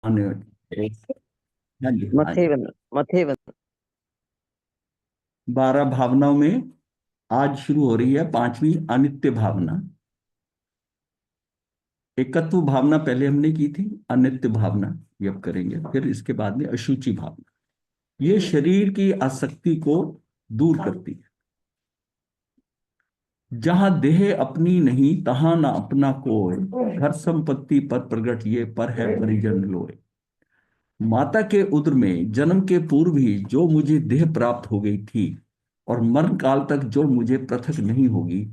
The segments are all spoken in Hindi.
हाँ जी, हाँ जी। मथेवन मथेवन। 12 भावनाओं में आज शुरू हो रही है पांचवी अनित्य भावना। एकत्व भावना पहले हमने की थी, अनित्य भावना ये अब करेंगे, फिर इसके बाद में अशुचि भावना। ये शरीर की आसक्ति को दूर करती है। जहां देह अपनी नहीं तहां ना अपना कोय, घर संपत्ति पर प्रगट ये पर है परिजन लोय। माता के उदर में जन्म के पूर्व ही जो मुझे देह प्राप्त हो गई थी, और मरण काल तक जो मुझे पृथक नहीं होगी,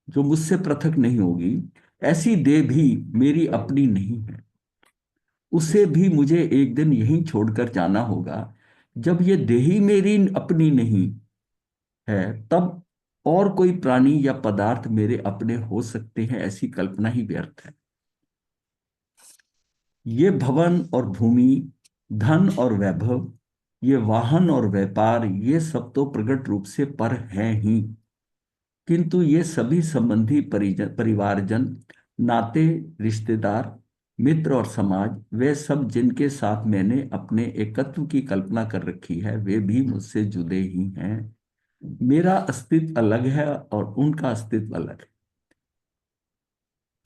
जो मुझसे पृथक नहीं होगी, ऐसी देह भी मेरी अपनी नहीं है। उसे भी मुझे एक दिन यहीं छोड़कर जाना होगा। जब ये देह ही मेरी अपनी नहीं है, तब और कोई प्राणी या पदार्थ मेरे अपने हो सकते हैं, ऐसी कल्पना ही व्यर्थ है। ये भवन और भूमि, धन और वैभव, ये वाहन और व्यापार, ये सब तो प्रकट रूप से पर हैं ही, किंतु ये सभी संबंधी परिजन, परिवारजन, नाते, रिश्तेदार, मित्र और समाज, वे सब जिनके साथ मैंने अपने एकत्व की कल्पना कर रखी है, वे भी मुझसे जुड़े ही हैं। मेरा अस्तित्व अलग है और उनका अस्तित्व अलग है।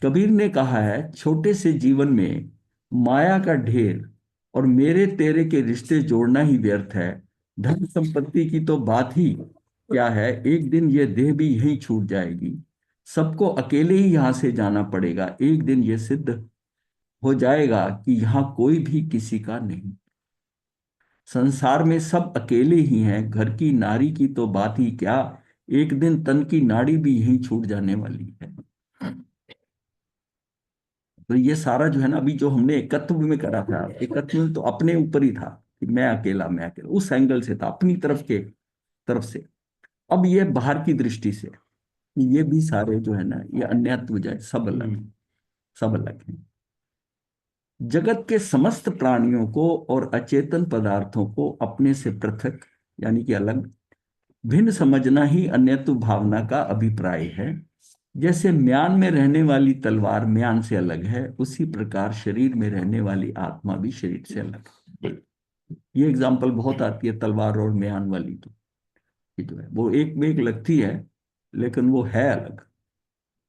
कबीर ने कहा है, छोटे से जीवन में माया का ढेर और मेरे तेरे के रिश्ते जोड़ना ही व्यर्थ है। धन संपत्ति की तो बात ही क्या है, एक दिन ये देह भी यहीं छूट जाएगी। सबको अकेले ही यहां से जाना पड़ेगा। एक दिन ये सिद्ध हो जाएगा कि यहां कोई भी किसी का नहीं। संसार में सब अकेले ही हैं, घर की नारी की तो बात ही क्या, एक दिन तन की नाड़ी भी यहीं छूट जाने वाली है। तो ये सारा जो है ना, अभी जो हमने एकत्व में करा था, एकत्व में तो अपने ऊपर ही था कि मैं अकेला, उस एंगल से था, अपनी तरफ से। अब ये बाहर की दृष्टि से, ये भी सारे जो है ना, ये अन्यत्व जो है, सब अलग है, सब अलग है। जगत के समस्त प्राणियों को और अचेतन पदार्थों को अपने से पृथक, यानी कि अलग, भिन्न समझना ही अन्यत्व भावना का अभिप्राय है। जैसे म्यान में रहने वाली तलवार म्यान से अलग है, उसी प्रकार शरीर में रहने वाली आत्मा भी शरीर से अलग है। ये एग्जाम्पल बहुत आती है तलवार और म्यान वाली। तो ये जो है वो एक में एक लगती है, लेकिन वो है अलग,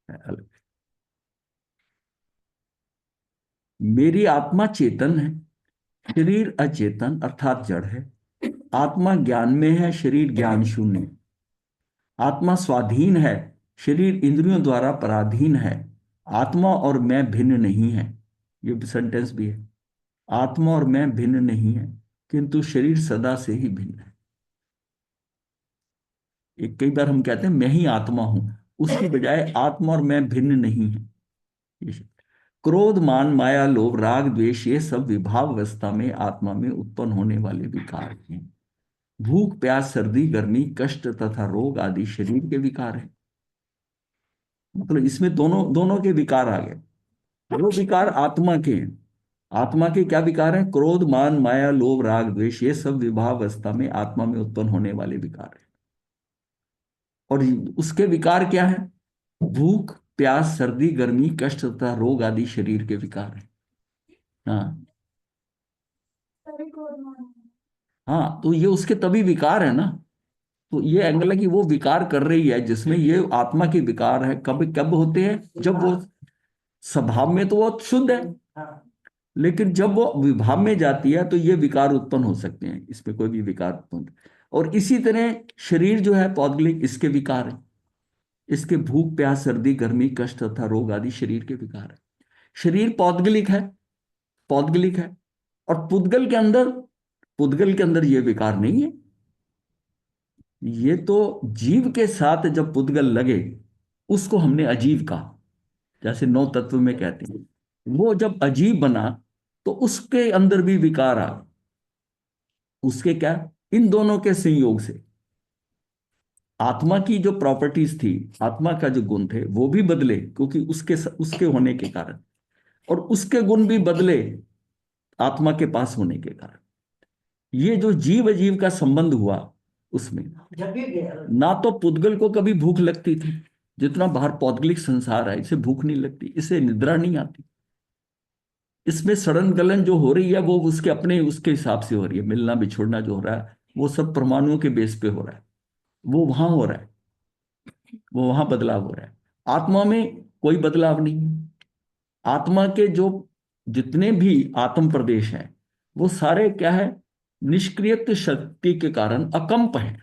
है अलग। मेरी आत्मा चेतन है, शरीर अचेतन अर्थात जड़ है। आत्मा ज्ञान में है, शरीर ज्ञान शून्य है। आत्मा स्वाधीन है, शरीर इंद्रियों द्वारा पराधीन है। आत्मा और मैं भिन्न नहीं है, ये सेंटेंस भी है। आत्मा और मैं भिन्न नहीं है, किंतु शरीर सदा से ही भिन्न है। एक कई बार हम कहते हैं मैं ही आत्मा हूं, उसकी बजाय आत्मा और मैं भिन्न नहीं है। ये क्रोध, मान, माया, लोभ, राग, द्वेष, ये सब विभाव अवस्था में आत्मा में उत्पन्न होने वाले विकार हैं। भूख, प्यास, सर्दी, गर्मी, कष्ट तथा रोग आदि शरीर के विकार हैं। मतलब इसमें दोनों दोनों के विकार आ गए। वो विकार आत्मा के हैं। आत्मा के क्या विकार हैं? क्रोध, मान, माया, लोभ, राग, द्वेष, ये सब विभाव अवस्था में आत्मा में उत्पन्न होने वाले विकार हैं। और उसके विकार क्या है? भूख, प्यास, सर्दी, गर्मी, कष्ट तथा रोग आदि शरीर के विकार हैं। हाँ, हाँ, तो ये उसके तभी विकार है ना। तो ये एंगल है कि वो विकार कर रही है, जिसमें ये आत्मा के विकार है। कब कब होते हैं? जब वो स्वभाव में तो वो शुद्ध है, लेकिन जब वो विभाव में जाती है तो ये विकार उत्पन्न हो सकते हैं, इसमें कोई भी विकार उत्पन्न। और इसी तरह शरीर जो है पौद्गलिक, इसके विकार है। इसके भूख, प्यास, सर्दी, गर्मी, कष्ट तथा रोग आदि शरीर के विकार है। शरीर पौद्गलिक है, पौद्गलिक है। और पुद्गल के अंदर ये विकार नहीं है। ये तो जीव के साथ जब पुद्गल लगे, उसको हमने अजीव कहा। जैसे नौ तत्व में कहते हैं, वो जब अजीब बना तो उसके अंदर भी विकार आ। उसके क्या? इन दोनों के संयोग से आत्मा की जो प्रॉपर्टीज थी, आत्मा का जो गुण थे, वो भी बदले, क्योंकि उसके होने के कारण। और उसके गुण भी बदले आत्मा के पास होने के कारण। ये जो जीव अजीव का संबंध हुआ, उसमें ना तो पुद्गल को कभी भूख लगती थी, जितना बाहर पौद्गलिक संसार है, इसे भूख नहीं लगती, इसे निद्रा नहीं आती। इसमें सड़न गलन जो हो रही है वो उसके अपने उसके हिसाब से हो रही है। मिलना बिछोड़ना जो हो रहा है वो सब परमाणुओं के बेस पे हो रहा है, वो वहां हो रहा है, वो वहां बदलाव हो रहा है। आत्मा में कोई बदलाव नहीं है। आत्मा के जो जितने भी आत्म प्रदेश हैं वो सारे क्या है, निष्क्रिय शक्ति के कारण अकंप है।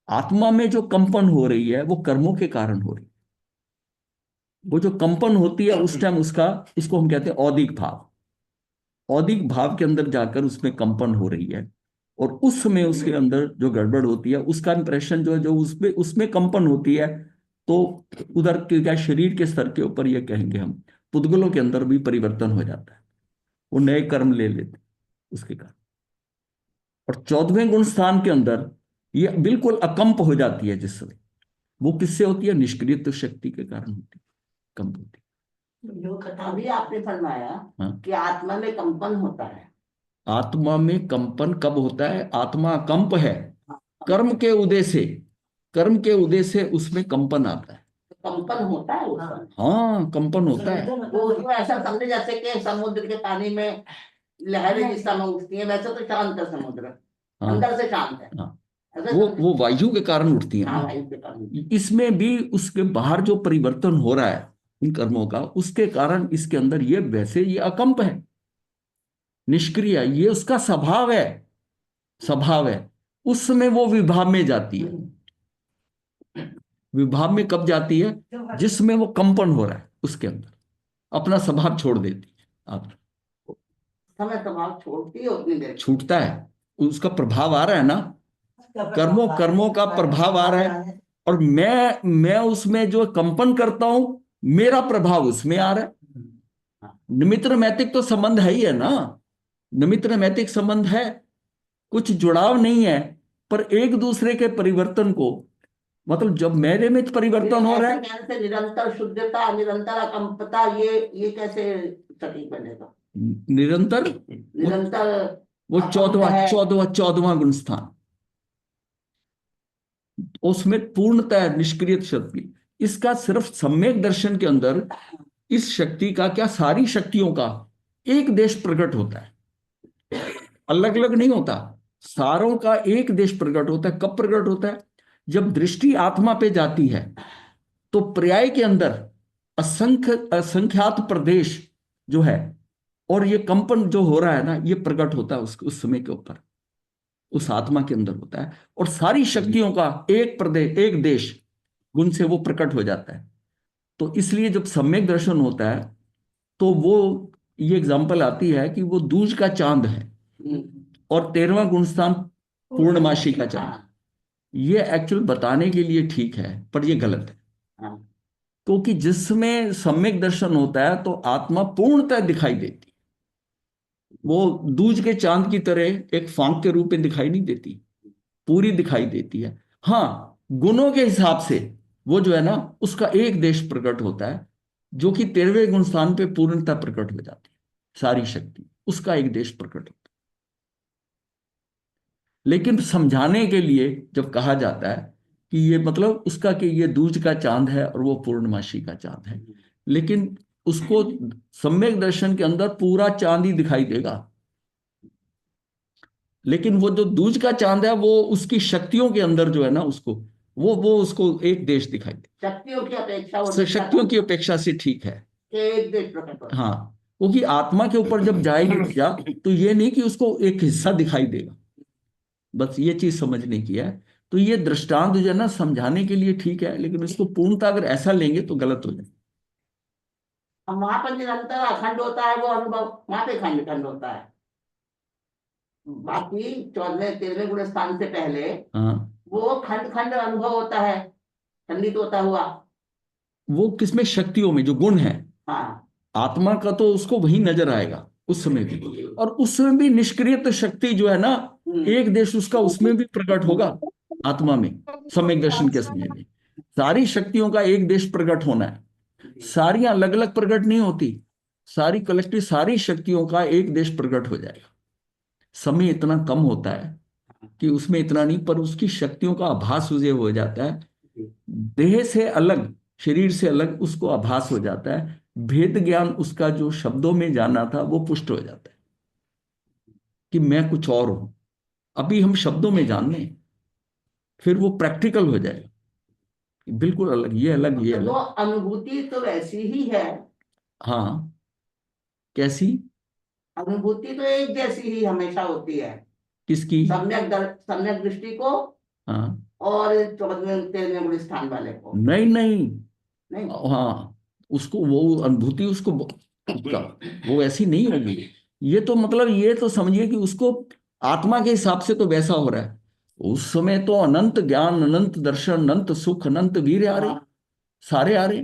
आत्मा में जो कंपन हो रही है वो कर्मों के कारण हो रही है। वो जो कंपन होती है उस टाइम उसका, इसको हम कहते हैं औदिक भाव। औदिक भाव के अंदर जाकर उसमें कंपन हो रही है, और उस समय उसके अंदर जो गड़बड़ होती है उसका इंप्रेशन जो है, जो उसमें उसमें कंपन होती है, तो उधर के क्या शरीर के स्तर के ऊपर ये कहेंगे हम, पुद्गलों के अंदर भी परिवर्तन हो जाता है। वो नए कर्म ले लेते हैं उसके कारण। और 14वें गुण स्थान के अंदर ये बिल्कुल अकंप हो जाती है जिस समय। वो किससे होती है? निष्क्रिय शक्ति के कारण होती है, कंप होती जो कथा भी आपने फरमाया है। हाँ, कि आत्मा में कंपन होता है। आत्मा में कंपन कब होता है? आत्मा कंप है हाँ, कर्म के उदय से। कर्म के उदय से उसमें कंपन आता है। कंपन होता है उस समय। हाँ, कंपन होता है। वो उसको ऐसा समझे जैसे कि समुद्र के पानी में लहरें जिस समय उठती हैं, वैसे तो शांत है समुद्र, हाँ, अंदर से शांत है। हाँ, ऐसे वो वायु के कारण उठती है हाँ ना। भाई के कारण। इसमें भी उसके बाहर जो परिवर्तन हो रहा है इन कर्मों का, उसके कारण इसके अंदर ये वैसे ये अकंप है, निष्क्रिय, ये उसका स्वभाव है। स्वभाव है। उस समय वो विभाव में जाती है। विभाव में कब जाती है? जिसमें वो कंपन हो रहा है उसके अंदर, अपना स्वभाव छोड़ देती है। आप समय स्वभाव छोड़ती है उतनी देर। छूटता है, उसका प्रभाव आ रहा है ना, कर्मों कर्मों का प्रभाव आ रहा है। और मैं उसमें जो कंपन करता हूं, मेरा प्रभाव उसमें आ रहा है। निमित्त नैमित्तिक तो संबंध है ही है ना। निमित्त नैमित्तिक संबंध है, कुछ जुड़ाव नहीं है, पर एक दूसरे के परिवर्तन को, मतलब जब मेरे में परिवर्तन हो रहा ऐसे है। कहने से निरंतर शुद्धता, निरंतर अकंपता, ये कैसे सटीक बनेगा? निरंतर, वो निरंतर वो अकंप चौदवा है। चौदवा 14वां गुण स्थान, उसमें पूर्णतः निष्क्रिय शक्ति। इसका सिर्फ सम्यक दर्शन के अंदर इस शक्ति का क्या, सारी शक्तियों का एक देश प्रकट होता है, अलग अलग नहीं होता। सारों का एक देश प्रकट होता है। कब प्रकट होता है? जब दृष्टि आत्मा पे जाती है तो पर्याय के अंदर असंख्य असंख्यात प्रदेश जो है, और ये कंपन जो हो रहा है ना, ये प्रकट होता है उस समय के ऊपर, उस आत्मा के अंदर होता है। और सारी शक्तियों का एक प्रदेश, एक देश गुण से वो प्रकट हो जाता है। तो इसलिए जब सम्यक दर्शन होता है तो वो, ये एग्जांपल आती है कि वो दूज का चांद है और 13वां गुण स्थान पूर्णमासी का चांद। ये एक्चुअल बताने के लिए ठीक है, पर ये गलत है। हाँ। क्योंकि जिसमें सम्यक दर्शन होता है तो आत्मा पूर्णतः दिखाई देती है। वो दूज के चांद की तरह एक फांक के रूप में दिखाई नहीं देती, पूरी दिखाई देती है। हाँ, गुणों के हिसाब से वो जो है ना, उसका एक देश प्रकट होता है, जो कि 13वें गुण स्थान पे पूर्णता प्रकट हो जाती है। सारी शक्ति उसका एक देश प्रकट होता है। लेकिन समझाने के लिए जब कहा जाता है कि ये मतलब उसका कि ये दूज का चांद है और वो पूर्णमासी का चांद है, लेकिन उसको सम्यक दर्शन के अंदर पूरा चांद ही दिखाई देगा। लेकिन वो जो दूज का चांद है वो उसकी शक्तियों के अंदर जो है ना, उसको वो उसको एक देश दिखाई दे। शक्तियों की अपेक्षा वो शक्तियों की अपेक्षा से ठीक है। एक देश प्रकट होता है। हाँ, क्योंकि आत्मा के ऊपर जब जाएगी ऊर्जा, तो ये नहीं कि उसको एक हिस्सा दिखाई देगा। बस ये चीज समझने की है। तो ये दृष्टांत जो है ना, समझाने के लिए ठीक है, लेकिन इसको पूर्णता अगर ऐसा लेंगे तो गलत हो जाए। अब वहां पर निरंतर अखंड होता है वो अनुभव, वहां पे खंड खंड होता है। बाकी 14वें 13वें गुण स्थान से पहले हाँ, वो खंड खंड अनुभव होता है, खंडित होता हुआ। वो किसमें? शक्तियों में जो गुण है हाँ। आत्मा का, तो उसको वही नजर आएगा उस समय भी। और उस समय भी निष्क्रिय शक्ति जो है ना, एक देश उसका उसमें भी प्रकट होगा। आत्मा में सम्यक दर्शन के समय में सारी शक्तियों का एक देश प्रकट होना है। सारी अलग अलग प्रकट नहीं होती, सारी कलेक्टिव सारी शक्तियों का एक देश प्रकट हो जाएगा। समय इतना कम होता है कि उसमें इतना नहीं, पर उसकी शक्तियों का आभास उसे हो जाता है। देह से अलग, शरीर से अलग उसको आभास हो जाता है। भेद ज्ञान उसका जो शब्दों में जाना था वो पुष्ट हो जाता है कि मैं कुछ और हूं। अभी हम शब्दों में जान लें, फिर वो प्रैक्टिकल हो जाए, बिल्कुल अलग, ये अलग, ये तो वो अलग। अनुभूति तो वैसी ही है, हाँ, कैसी? अनुभूति तो एक जैसी ही हमेशा होती है। किसकी? सम्यक दृष्टि को हाँ, और 14वें 13वें गुण स्थान वाले को। नहीं नहीं, नहीं। हाँ, उसको वो अनुभूति उसको उसका वो ऐसी नहीं होगी। ये तो मतलब ये तो समझिए कि उसको आत्मा के हिसाब से तो वैसा हो रहा है। उस समय तो अनंत ज्ञान, अनंत दर्शन, अनंत सुख, अनंत वीर्य आ रहे, हाँ। सारे आ रहे।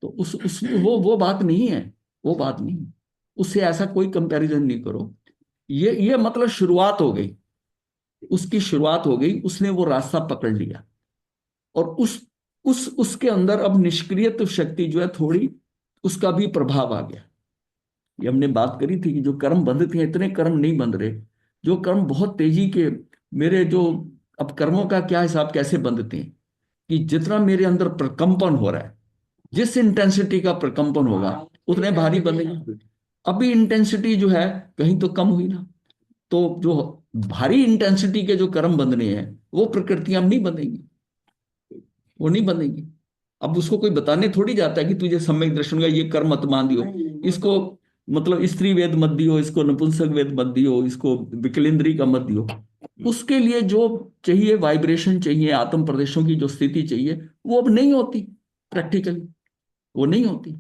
तो उस वो बात नहीं है, वो बात नहीं है। उससे ऐसा कोई कंपैरिजन नहीं करो। ये मतलब शुरुआत हो गई, उसकी शुरुआत हो गई, उसने वो रास्ता पकड़ लिया। और उस उसके अंदर अब निष्क्रिय शक्ति जो है थोड़ी, उसका भी प्रभाव आ गया। ये हमने बात करी थी कि जो कर्म बंधते हैं, इतने कर्म नहीं बंध रहे। जो कर्म बहुत तेजी के मेरे जो, अब कर्मों का क्या हिसाब कैसे बंधते हैं कि जितना मेरे अंदर प्रकंपन हो रहा है, जिस इंटेंसिटी का प्रकंपन होगा हाँ, उतने भारी बंधेंगे। अभी इंटेंसिटी जो है कहीं तो कम हुई ना, तो जो भारी इंटेंसिटी के जो कर्म बंधने हैं वो प्रकृतियां अब नहीं बंधेंगी, वो नहीं बंधेंगी। अब उसको कोई बताने थोड़ी जाता है कि तुझे सम्यक दर्शन का ये कर्म मत मान दियो, नहीं, वो इसको मतलब स्त्री वेद मत दियो, इसको नपुंसक वेद मत दियो, इसको विकलेंद्री का मत दियो। उसके लिए जो चाहिए, वाइब्रेशन चाहिए, आत्म प्रदेशों की जो स्थिति चाहिए, वो अब नहीं होती प्रैक्टिकली, वो नहीं होती।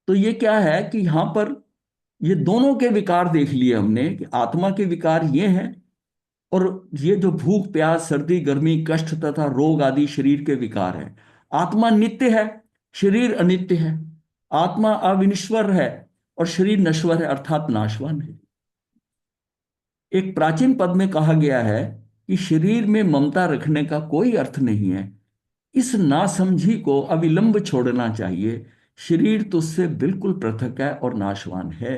तो ये क्या है कि यहां पर ये दोनों के विकार देख लिए हमने कि आत्मा के विकार ये हैं, और ये जो भूख प्यास सर्दी गर्मी कष्ट तथा रोग आदि शरीर के विकार हैं। आत्मा नित्य है, शरीर अनित्य है। आत्मा अविनश्वर है और शरीर नश्वर है, अर्थात नाशवान है। एक प्राचीन पद में कहा गया है कि शरीर में ममता रखने का कोई अर्थ नहीं है, इस नासमझी को अविलंब छोड़ना चाहिए। शरीर तुझसे बिल्कुल पृथक है और नाशवान है।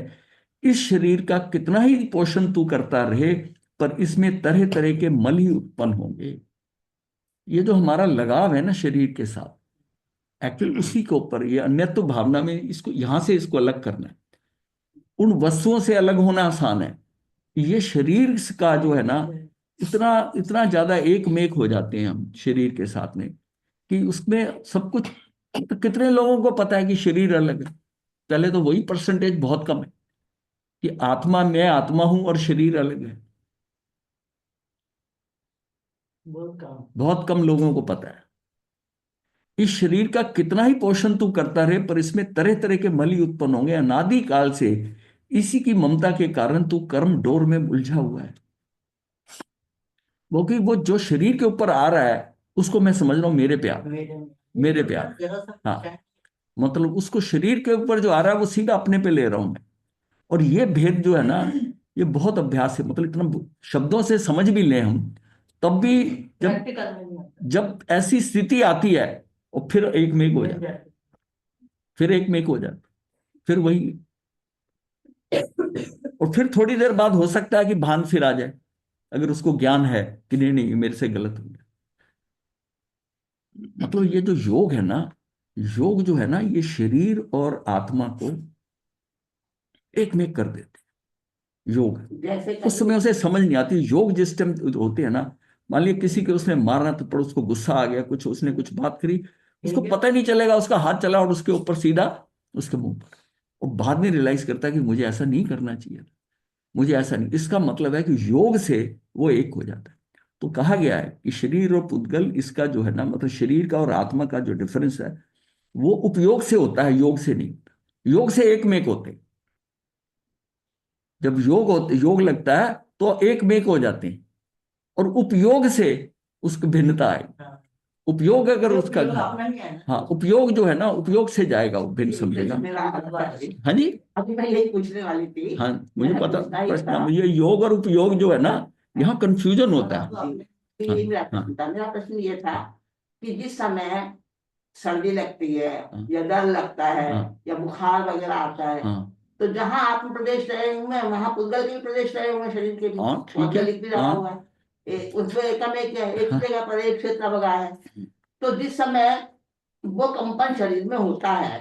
इस शरीर का कितना ही पोषण तू करता रहे, पर इसमें तरह तरह के मल ही उत्पन्न होंगे। ये जो हमारा लगाव है ना शरीर के साथ, एक्चुअली उसी के ऊपर ये अन्यत्व भावना में इसको यहां से इसको अलग करना है। उन वस्तुओं से अलग होना आसान है, ये शरीर का जो है ना, इतना इतना ज्यादा एक मेक हो जाते हैं हम शरीर के साथ में कि उसमें सब कुछ। तो कितने लोगों को पता है कि शरीर अलग है? पहले तो वही परसेंटेज बहुत कम है कि आत्मा, मैं आत्मा हूं और शरीर अलग है। बहुत कम लोगों को पता है। इस शरीर का कितना ही पोषण तू करता रहे, पर इसमें तरह तरह के मल ही उत्पन्न होंगे अनादि काल से। इसी की ममता के कारण तू कर्म डोर में उलझा हुआ है। क्योंकि वो जो शरीर के ऊपर आ रहा है उसको मैं समझ रहा हूं मेरे प्यार, मेरे प्यार। हाँ, मतलब उसको शरीर के ऊपर जो आ रहा है वो सीधा अपने पे ले रहा हूं मैं। और ये भेद जो है ना, ये बहुत अभ्यास है, मतलब इतना शब्दों से समझ भी लें हम, तब भी जब ऐसी स्थिति आती है, और फिर एक में एक हो जाता है, फिर एक में एक हो जाता है, फिर वही। और फिर थोड़ी देर बाद हो सकता है कि भान फिर आ जाए, अगर उसको ज्ञान है कि नहीं नहीं ये मेरे से गलत हो गया। मतलब ये जो योग है ना, योग जो है ना, ये शरीर और आत्मा को एक में कर देते हैं। योग जैसे उस कहीं समय उसे समझ नहीं आती। योग जिस टाइम होते हैं ना, मान लिया किसी के उसने मारना, तो पर उसको गुस्सा आ गया, कुछ उसने कुछ बात करी, उसको पता ही नहीं चलेगा, उसका हाथ चला और उसके ऊपर सीधा उसके मुंह पर। और बाद में रियलाइज करता है कि मुझे ऐसा नहीं करना चाहिए था, मुझे ऐसा नहीं। इसका मतलब है कि योग से वो एक हो जाता है। तो कहा गया है कि शरीर और पुद्गल, इसका जो है ना, मतलब शरीर का और आत्मा का जो डिफरेंस है, वो उपयोग से होता है, योग से नहीं होता। योग से एक में एक होते हैं। जब योग लगता है तो एक में एक हो जाते हैं। और उपयोग से उसकी भिन्नता है। उपयोग अगर उसका, हाँ, उपयोग जो है ना, उपयोग से जाएगा वो भिन्न समझेगा। हाँ जी। अभी मैं यही पूछने वाली थी। हाँ, मुझे मेरा पता पूछना ये था। प्रश्न, ये योग और उपयोग जो है ना, यहाँ कंफ्यूजन होता है। जी, हाँ यही मेरा हाँ प्रश्न था। मेरा प्रश्न ये था हाँ कि जिस समय सर्दी लगती है हाँ या डर लगता है हाँ या बुखार वगैरह आता है, हाँ तो जहां आत्म प्रदेश रहे हुए हैं वहां पुद्गल के भी प्रदेश रहे हुए हैं, शरीर के भी हाँ, ठीक है। भौगोलिक भी रहा हाँ, हुआ है। उसमें एकम एक है, एक हाँ, जगह पर एक क्षेत्र बगा है। तो जिस समय वो कंपन शरीर में होता है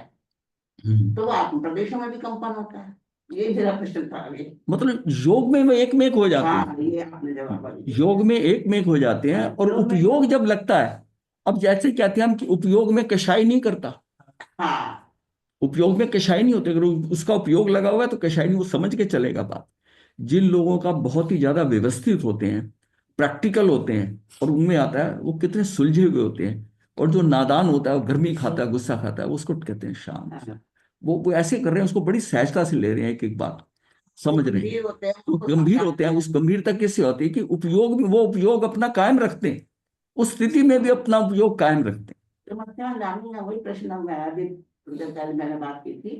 तो वो आत्म प्रदेशों में भी कंपन होता है। ये मेरा प्रश्न था अभी। मतलब योग में वो एक में एक हो जाते हाँ, हैं, ये आपने जवाब अभी दे योग में एक में एक हो जाते हैं, दिया। और उपयोग में उपयोग जब लगता है, अब जैसे कहते हैं हम कि उपयोग में कषाय नहीं करता, हाँ, उपयोग में कषाय नहीं होते, अगर उसका उपयोग लगा हुआ है तो कषाय नहीं, वो समझ के चलेगा बात। जिन लोगों का बहुत ही ज्यादा व्यवस्थित होते हैं, प्रैक्टिकल होते हैं, और उनमें आता है वो कितने सुलझे हुए होते हैं, और जो नादान होता है वो गर्मी खाता है, गुस्सा खाता है, उसको कहते हैं शांत। हाँ। वो ऐसे कर रहे हैं, उसको बड़ी सहजता से ले रहे हैं, एक एक बात वो समझ रहे हैं। गंभीर होते हैं, वो उनको गंभीर समझा होते हैं, देते उस हैं। गंभीरता किससे होती है कि उपयोग में वो उपयोग अपना कायम रखते हैं, उस स्थिति में भी अपना उपयोग कायम रखते हैं। तो मतलब जानी है, वही प्रश्न मैं अभी थोड़ी देर पहले मैंने बात की थी।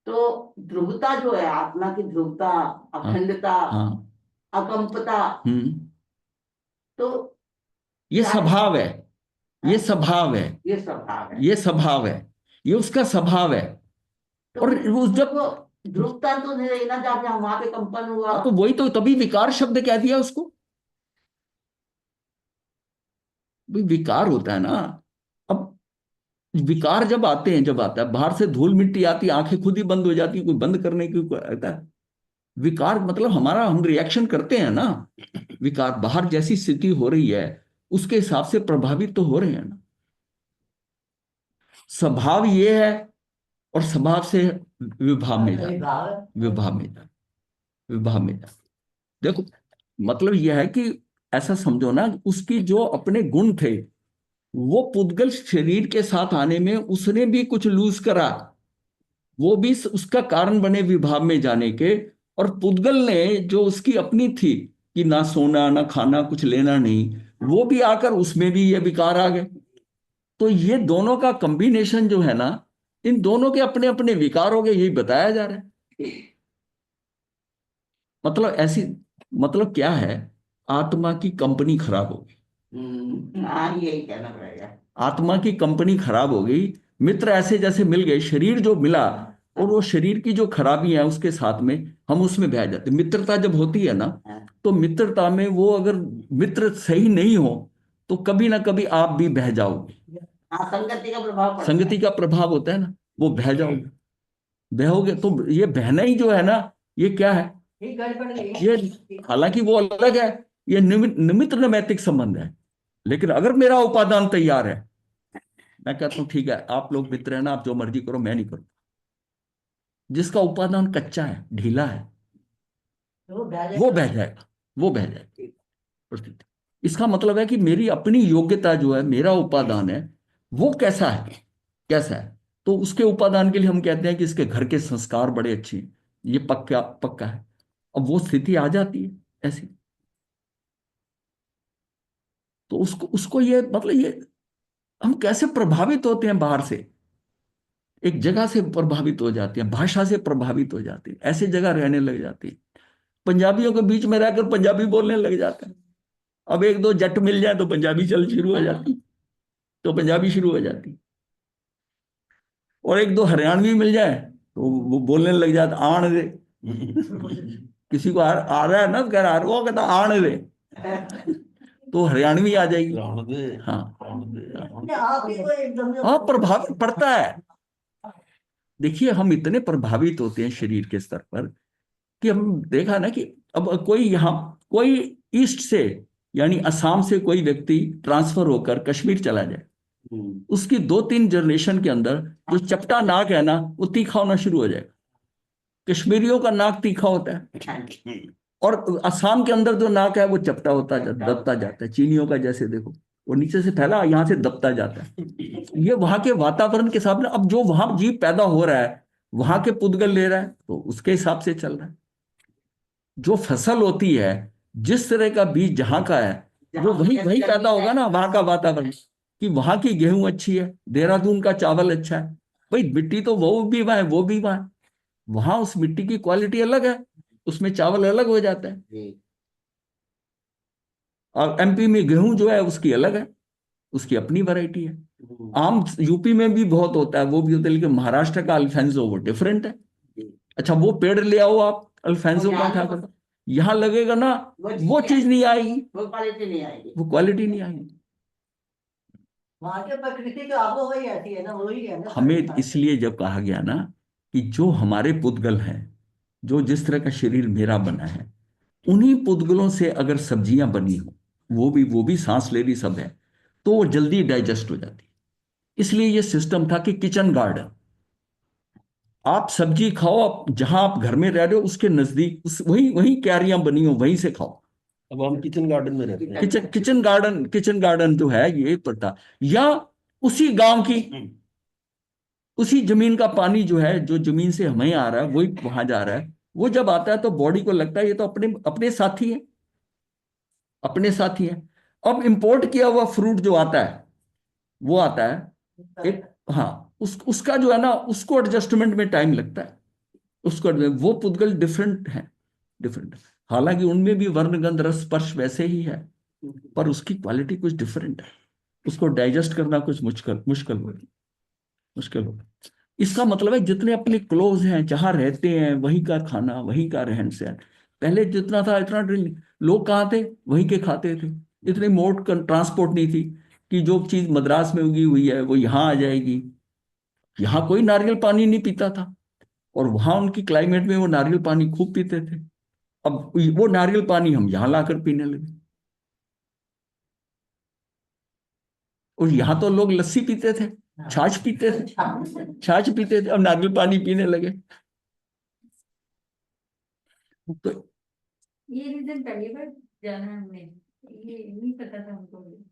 तो ध्रुवता जो है, आत्मा की ध्रुवता, हाँ, अखंडता, हाँ। अकंपता, हम्म। तो ये क्या है? स्वभाव है, ये हाँ, स्वभाव है, ये स्वभाव है। ये स्वभाव है, ये उसका स्वभाव है। तो और वो जब, उसको ध्रुवता तो नहीं रही ना, जब यहाँ वहां पे कंपन हुआ। हाँ, तो वही तो, तभी विकार शब्द कह दिया उसको। भाई विकार होता है ना। अब विकार जब आते हैं, जब आता है बाहर से धूल मिट्टी आती है, आंखें खुद ही बंद हो जाती है, कोई बंद करने की कोई आता है। विकार मतलब हमारा, हम रिएक्शन करते हैं ना। विकार बाहर जैसी स्थिति हो रही है उसके हिसाब से प्रभावित तो हो रहे हैं ना। स्वभाव ये है, और स्वभाव से विभाव में जाते, विभाव में जाते, विभाव में जाते। देखो, मतलब यह है कि ऐसा समझो ना, उसकी जो अपने गुण थे, वो पुद्गल शरीर के साथ आने में उसने भी कुछ लूज करा, वो भी उसका कारण बने विभाव में जाने के। और पुद्गल ने जो उसकी अपनी थी कि ना सोना ना खाना, कुछ लेना नहीं, वो भी आकर उसमें भी ये विकार आ गए। तो ये दोनों का कॉम्बिनेशन जो है ना, इन दोनों के अपने अपने विकार हो गए, यही बताया जा रहा है। मतलब ऐसी, मतलब क्या है, आत्मा की कंपनी खराब हो गई, हाँ, यही कहना पड़ेगा। आत्मा की कंपनी खराब हो गई। मित्र ऐसे जैसे मिल गए, शरीर जो मिला, और वो शरीर की जो खराबी है उसके साथ में हम उसमें बह जाते। मित्रता जब होती है ना, हाँ, तो मित्रता में वो अगर मित्र सही नहीं हो तो कभी ना कभी आप भी बह जाओगे। हाँ, संगति का प्रभाव पड़ता है। संगति का प्रभाव होता है ना, वो बह जाओगे। बहोगे तो ये बहना ही जो है ना, ये क्या है, ये गड़बड़ ये गई। हालांकि वो अलग है, ये निमित्त निमित्त नैमित्तिक संबंध है। लेकिन अगर मेरा उपादान तैयार है, मैं कहता हूं ठीक है, आप लोग मित्र हैं ना, आप जो मर्जी करो, मैं नहीं करूं। जिसका उपादान कच्चा है, ढीला है, तो बह वो जाएगा। बह जाएगा, वो बह जाएगा परिस्थिति। इसका मतलब है कि मेरी अपनी योग्यता जो है, मेरा उपादान है, वो कैसा है, कैसा है। तो उसके उपादान के लिए हम कहते हैं कि इसके घर के संस्कार बड़े अच्छे हैं, ये पक्का पक्का है। अब वो स्थिति आ जाती है ऐसी, तो उसको उसको ये मतलब ये, हम कैसे प्रभावित होते हैं बाहर से, एक जगह से प्रभावित हो जाते हैं, भाषा से प्रभावित हो जाते हैं, ऐसे जगह रहने लग जाते हैं। पंजाबियों के बीच में रहकर पंजाबी बोलने लग जाते हैं। अब एक दो जट मिल जाए तो पंजाबी चल शुरू हो जाती, तो पंजाबी शुरू हो जाती। और एक दो हरियाणवी मिल जाए तो वो बोलने लग जाता, आण दे। किसी को आ रहा है ना, तो कह रहा है, वो कहता आण दे, तो हरियाणवी आ जाएगी। हाँ, आपकी तो एकदम से हाँ, प्रभाव पड़ता है। देखिए, हम इतने प्रभावित होते हैं शरीर के स्तर पर कि हम देखा ना कि अब कोई यहाँ, कोई ईस्ट से, यानी असम से कोई व्यक्ति ट्रांसफर होकर कश्मीर चला जाए, उसकी 2-3 जनरेशन के अंदर जो चपटा नाक है ना, वो तीखा होना शुरू हो जाएगा। कश्मीरियों का नाक तीखा होता है, और असम के अंदर जो नाक है वो चपटा होता दबता जाता है, चीनियों का जैसे देखो, वो नीचे से फैला, यहाँ से दबता जाता है। ये वहां के वातावरण के हिसाब से, अब जो वहां जीव पैदा हो रहा है, वहां के पुद्गल ले रहा है, तो उसके हिसाब से चल रहा है। जो फसल होती है, जिस तरह का बीज जहां का है, वो वही वही पैदा होगा ना, वहां का वातावरण। कि वहां की गेहूं अच्छी है, देहरादून का चावल अच्छा है, भाई मिट्टी तो वो भी वहां है, वो भी वहां है, वहां उस मिट्टी की क्वालिटी अलग है, उसमें चावल अलग हो जाता है। और एमपी में गेहूं जो है उसकी अलग है, उसकी अपनी वैरायटी है। आम यूपी में भी बहुत होता है, वो भी होता है, लेकिन महाराष्ट्र का अल्फेंसो वो डिफरेंट है। अच्छा, वो पेड़ ले आओ आप अल्फेंसो का, क्या करो, यहां लगेगा ना वो चीज नहीं आएगी, वो क्वालिटी नहीं आएगी, वो क्वालिटी नहीं आएगी। वहां के प्रकृति तो आबो वही ऐसी है ना, वही है ना हमें सारी। इसलिए जब कहा गया ना कि जो हमारे पुद्गल हैं, जो जिस तरह का शरीर मेरा बना है, उन्हीं पुद्गलों से अगर सब्जियां बनी हो, वो भी सांस ले रही सब है, तो वो जल्दी डाइजेस्ट हो जाती है। इसलिए ये सिस्टम था कि किचन गार्डन, आप सब्जी खाओ, आप जहां आप घर में रह रहे हो उसके नजदीक उस वही वही क्यारियां बनी हो वहीं से खाओ। अब हम किचन गार्डन में रहते हैं। किचन गार्डन जो है ये पड़ता, या उसी गांव की उसी जमीन का पानी जो है, जो जमीन से हमें आ रहा है वही वहां जा रहा है। वो जब आता है तो बॉडी को लगता है ये तो अपने अपने साथी है, अपने साथी है। अब इंपोर्ट किया हुआ फ्रूट जो आता है, वो आता है एक, हाँ, उसका जो है ना, उसको एडजस्टमेंट में टाइम लगता है। उसको वो पुद्गल डिफरेंट है, डिफरेंट। हालांकि उनमें भी वर्ण गंध रस स्पर्श वैसे ही है, पर उसकी क्वालिटी कुछ डिफरेंट है। उसको डाइजेस्ट करना कुछ मुश्किल मुश्किल हो, मुश्किल हो। इसका मतलब है जितने अपने क्लोज हैं, जहां रहते हैं, वहीं का खाना, वहीं का रहन सहन। पहले जितना था इतना ड्रिल, लोग कहाँ थे, वहीं के खाते थे। इतनी मोड ट्रांसपोर्ट नहीं थी कि जो चीज मद्रास में उगी हुई है वो यहाँ आ जाएगी। यहाँ कोई नारियल पानी नहीं पीता था, और वहां उनकी क्लाइमेट में वो नारियल पानी खूब पीते थे। अब वो नारियल पानी हम यहाँ लाकर पीने लगे, और यहाँ तो लोग लस्सी पीते थे, छाछ पीते थे, छाछ पीते थे, अब नारियल पानी पीने लगे। तो ये रीजन पहली बार जाना है हमने, ये नहीं पता था हमको भी।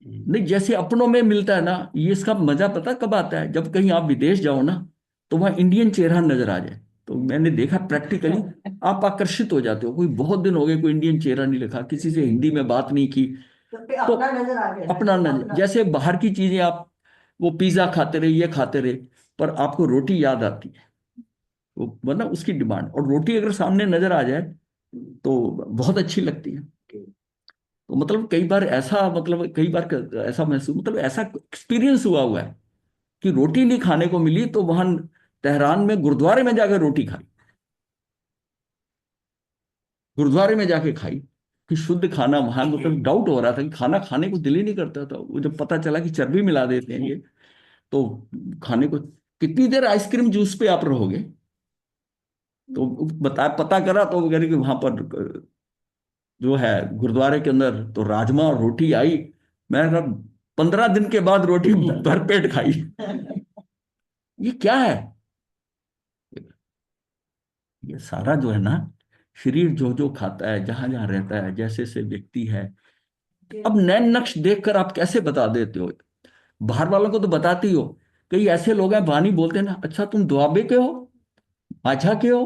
नहीं, जैसे अपनों में मिलता है ना, ये इसका मजा पता कब आता है, जब कहीं आप विदेश जाओ ना, तो वहाँ इंडियन चेहरा नजर आ जाए। तो मैंने देखा प्रैक्टिकली, आप आकर्षित हो जाते हो। कोई बहुत दिन हो गए कोई इंडियन चेहरा नहीं लिखा, किसी से हिंदी में बात नहीं की, तो अपना नजर आ गया, अपना नजर। जैसे बाहर की चीजें आप, वो पिज्जा खाते रहे, ये खाते रहे, पर आपको रोटी याद आती है, वो वरना उसकी डिमांड, और रोटी अगर सामने नजर आ जाए तो बहुत अच्छी लगती है। तो मतलब कई बार ऐसा, मतलब कई बार ऐसा महसूस, मतलब ऐसा एक्सपीरियंस हुआ है कि रोटी नहीं खाने को मिली, तो वहां तेहरान में गुरुद्वारे में जाकर रोटी खाई, गुरुद्वारे में जाके खाई, कि शुद्ध खाना वहां, मतलब डाउट हो रहा था कि खाना खाने को दिल ही नहीं करता था। वो जब पता चला कि चर्बी मिला देते हैं ये, तो खाने को, कितनी देर आइसक्रीम जूस पे आप रहोगे। तो पता करा तो वो कह रहे कि वहां पर जो है गुरुद्वारे के अंदर तो राजमा और रोटी आई। मैं कहा 15 दिन के बाद रोटी भरपेट खाई। ये क्या है, ये सारा जो है ना, शरीर जो जो खाता है, जहां जहां रहता है, जैसे से व्यक्ति है। अब नैन नक्श देखकर आप कैसे बता देते हो, बाहर वालों को तो बताते ही हो। कई ऐसे लोग हैं वाणी बोलते हैं ना, अच्छा तुम दुआबे के हो, माझा के हो,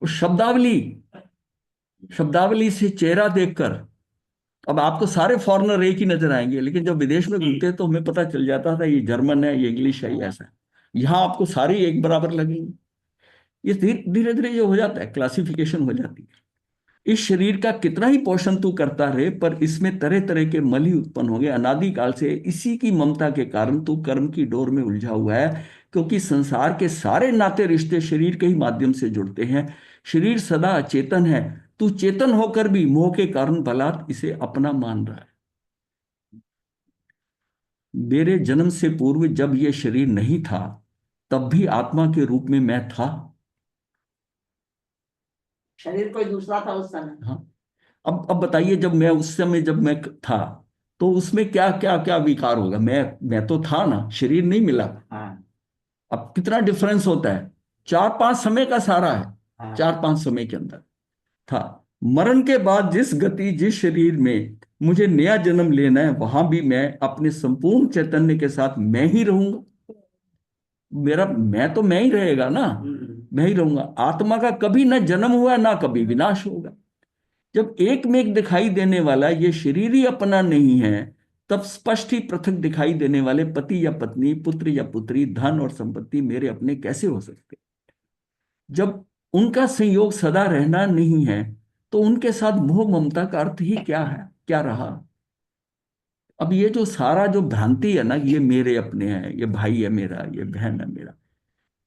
और शब्दावली, शब्दावली से चेहरा देखकर, अब आपको सारे फॉरेनर एक ही नजर आएंगे, लेकिन जब विदेश में घूमते हैं तो हमें पता चल जाता था ये जर्मन है, ये इंग्लिश है, ये ऐसा है। यहाँ आपको सारे एक बराबर लगेंगे। ये धीरे धीरे ये हो जाता है, क्लासिफिकेशन हो जाती है। इस शरीर का कितना ही पोषण तू करता रहे, पर इसमें तरह तरह के मल ही उत्पन्न होंगे अनादिकाल से। इसी की ममता के कारण तू कर्म की डोर में उलझा हुआ है, क्योंकि संसार के सारे नाते रिश्ते शरीर के ही माध्यम से जुड़ते हैं। शरीर सदा अचेतन है, तू चेतन होकर भी मोह के कारण बलात् इसे अपना मान रहा है। मेरे जन्म से पूर्व जब ये शरीर नहीं था, तब भी आत्मा के रूप में मैं था। शरीर कोई दूसरा था उस समय। हाँ, अब बताइए, जब मैं उस समय जब मैं था, तो उसमें क्या क्या क्या विकार होगा। मैं तो था ना, शरीर नहीं मिला। हाँ अब कितना डिफरेंस होता है, 4-5 समय का सारा है। हाँ 4-5 समय के अंदर था। मरण के बाद जिस गति, जिस शरीर में मुझे नया जन्म लेना है, वहां भी मैं अपने संपूर्ण चैतन्य के साथ मैं ही रहूंगा। मेरा मैं तो मैं ही रहेगा ना, मैं ही रहूंगा। आत्मा का कभी ना जन्म हुआ, ना कभी विनाश होगा। जब एक में एक दिखाई देने वाला ये शरीर ही अपना नहीं है, तब स्पष्ट ही पृथक दिखाई देने वाले पति या पत्नी, पुत्र या पुत्री, धन और संपत्ति मेरे अपने कैसे हो सकते। जब उनका संयोग सदा रहना नहीं है, तो उनके साथ मोह ममता का अर्थ ही क्या है, क्या रहा। अब ये जो सारा जो भ्रांति है ना, ये मेरे अपने हैं, ये भाई है मेरा, ये बहन है मेरा,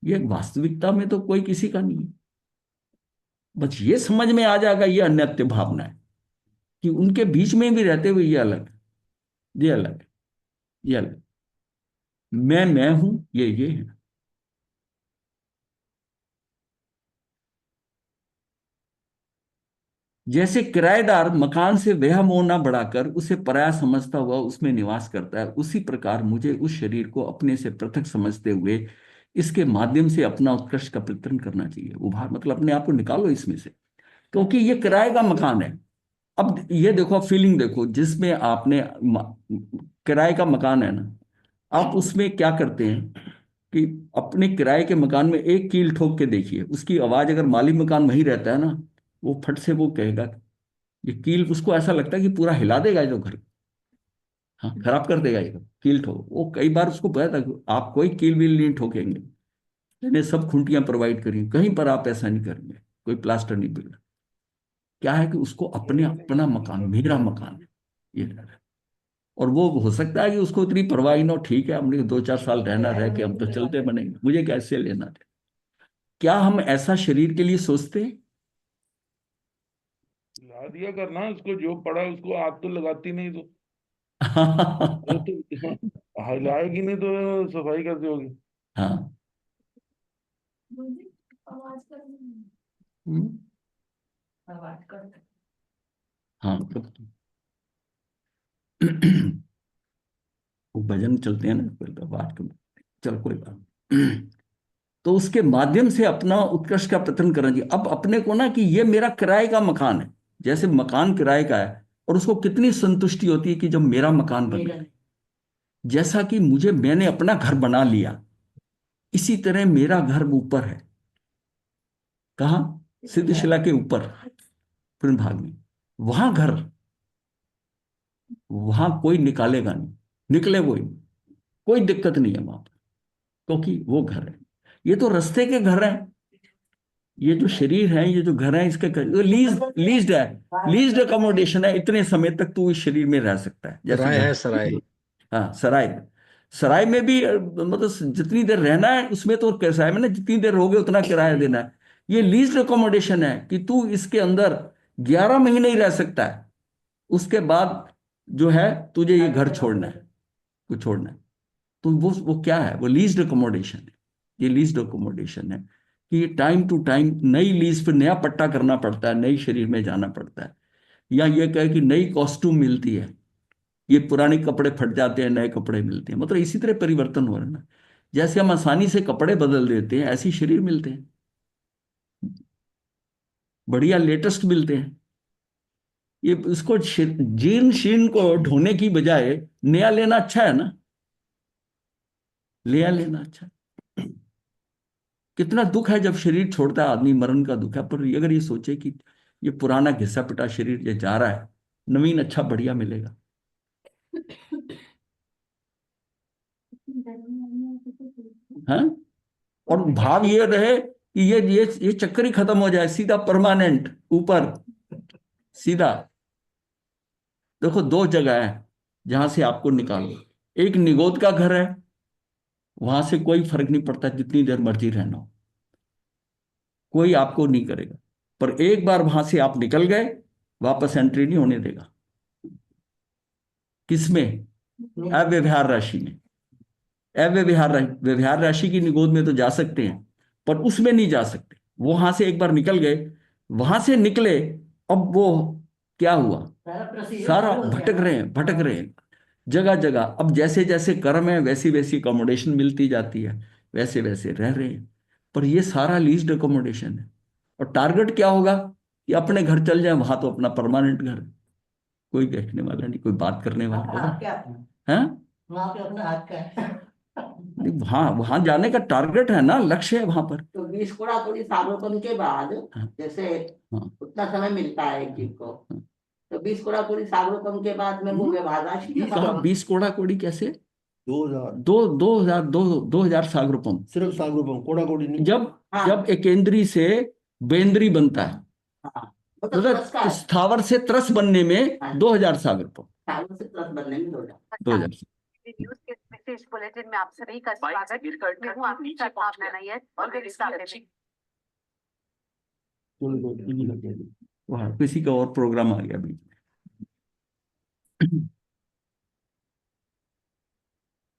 ये वास्तविकता में तो कोई किसी का नहीं है। बस ये समझ में आ जाएगा, ये अन्यत्य भावना है कि उनके बीच में भी रहते हुए ये अलग है, ये अलग है, ये अलग, मैं हूं, ये है। जैसे किराएदार मकान से वह मोह न बढ़ाकर उसे पराया समझता हुआ उसमें निवास करता है, उसी प्रकार मुझे उस शरीर को अपने से पृथक समझते हुए इसके माध्यम से अपना उत्कर्ष का प्रयत्न करना चाहिए। उभार मतलब अपने आप को निकालो इसमें से, क्योंकि ये किराए का मकान है। अब ये देखो, फीलिंग देखो, जिसमें आपने किराए का मकान है ना, आप उसमें क्या करते हैं कि अपने किराए के मकान में एक कील ठोक के देखिए, उसकी आवाज अगर मालिक मकान वहीं रहता है ना, वो फट से वो कहेगा, ये कील, उसको ऐसा लगता है कि पूरा हिला देगा ये तो घर, हाँ खराब कर देगा ये कील ठोक। वो कई बार उसको पता था कि आप कोई कील वील नहीं ठोकेंगे, मैंने सब खुंटियां प्रोवाइड करी, कहीं पर आप ऐसा नहीं करेंगे, कोई प्लास्टर नहीं बिगड़ा। क्या है कि उसको अपने अपना मकान, मेरा मकान है ये डर है। और वो हो सकता है कि उसको इतनी परवाह ही ना हो, ठीक है हमने 2-4 साल रहना, रह के हम तो चलते बनेंगे, मुझे कैसे लेना है। क्या हम ऐसा शरीर के लिए सोचते हैं? ला दिया करना उसको, जो पड़ा उसको, आग तो लगाती नहीं तो वो तो हिलाएगी नहीं तो सफाई कैसे होगी। हाँ। आवाज कर, हम्म, आवाज कर। हाँ वो भजन चलते हैं ना, कोई बात कर, चल कोई बात नहीं। तो उसके माध्यम से अपना उत्कर्ष का प्रयत्न करना चाहिए। अब अपने को ना कि ये मेरा किराए का मकान है, जैसे मकान किराए का है, और उसको कितनी संतुष्टि होती है कि जब मेरा मकान बन गया, जैसा कि मैंने अपना घर बना लिया, इसी तरह मेरा घर ऊपर है। कहाँ? सिद्धशिला के ऊपर पूर्ण भाग में, वहां घर, वहां कोई निकालेगा नहीं, निकले कोई दिक्कत नहीं है वहां पर, क्योंकि वो घर है। ये तो रास्ते के घर हैं, ये जो शरीर है, ये जो घर है, इसके लीज्ड है, लीज्ड अकोमोडेशन है, इतने समय तक तू इस शरीर में रह सकता है, जैसे सराय घर। है सराय। हाँ सराय, सराय में भी मतलब जितनी देर रहना है उसमें, तो सराय में ना जितनी देर रहोगे उतना किराया देना है। ये लीज्ड अकोमोडेशन है कि तू इसके अंदर 11 महीने ही रह सकता है, उसके बाद जो है तुझे ये घर छोड़ना है, को छोड़ना है। तो वो क्या है? वो लीज्ड अकोमोडेशन है। ये लीज्ड अकोमोडेशन है कि ये टाइम टू टाइम नई लीज पे नया पट्टा करना पड़ता है, नई शरीर में जाना पड़ता है, या ये कहे कि नई कॉस्ट्यूम मिलती है, ये पुराने कपड़े फट जाते हैं, नए कपड़े मिलते हैं। मतलब इसी तरह परिवर्तन हो रहा है ना, जैसे हम आसानी से कपड़े बदल देते हैं, ऐसे ही शरीर मिलते हैं, बढ़िया लेटेस्ट मिलते हैं। ये इसको जीर्ण शीर्ण को ढोने की बजाय नया लेना अच्छा है ना, नया लेना अच्छा है। कितना दुख है जब शरीर छोड़ता है आदमी, मरण का दुख है। पर अगर ये सोचे कि ये पुराना घिसा पिटा शरीर ये जा रहा है, नवीन अच्छा बढ़िया मिलेगा। हाँ, और भाव ये रहे कि ये चक्कर ही खत्म हो जाए, सीधा परमानेंट ऊपर सीधा। देखो दो जगह है जहां से आपको निकालो, एक निगोद का घर है, वहां से कोई फर्क नहीं पड़ता जितनी देर मर्जी रहना हो, कोई आपको नहीं करेगा। पर एक बार वहां से आप निकल गए, वापस एंट्री नहीं होने देगा। किसमें? अव्यवहार राशि में। व्यवहार राशि की निगोद में तो जा सकते हैं, पर उसमें नहीं जा सकते। वहां से एक बार निकल गए, वहां से निकले, अब वो क्या हुआ? सारा भटक रहे हैं जगह जगह। अब जैसे जैसे कर्म है वैसी वैसी अकोमोडेशन मिलती जाती है, वैसे वैसे रह रहे हैं। पर ये सारा लीज्ड अकोमोडेशन है। और टारगेट क्या होगा? कि अपने घर चल जाए, वहां तो अपना परमानेंट घर है, कोई देखने वाला नहीं, कोई बात करने वाला है। वहां पे अपना हाथ का है। नहीं, वहां वहां जाने का टारगेट है ना, लक्ष्य है वहां पर। तो 20 कोड़ा कोड़ी सालों के बाद, हाँ, जैसे हाँ, उतना समय मिलता है एक जीव को, हाँ। तो 20 कोड़ा कोड़ी सालों के बाद में वो व्यवहार राशि ये कहा 20 कोड़ा कोड़ी कैसे? 2000 दो हजार सागरोपम। सिर्फ सागरोपम, कोड़ा कोड़ी नहीं। जब हाँ जब एकेंद्री से बेंद्री बनता है, हाँ, वो तो मतलब पुरस्कार स्थावर से त्रस बनने में हाँ, 2000 सागरोपम। सालों से प्लस बनने में 2000। न्यूज के विशेष बुलेटिन में आप सभी का स्वागत। मैं हूं आपकी साथ भावना नायर और वहाँ किसी का और प्रोग्राम आ गया अभी।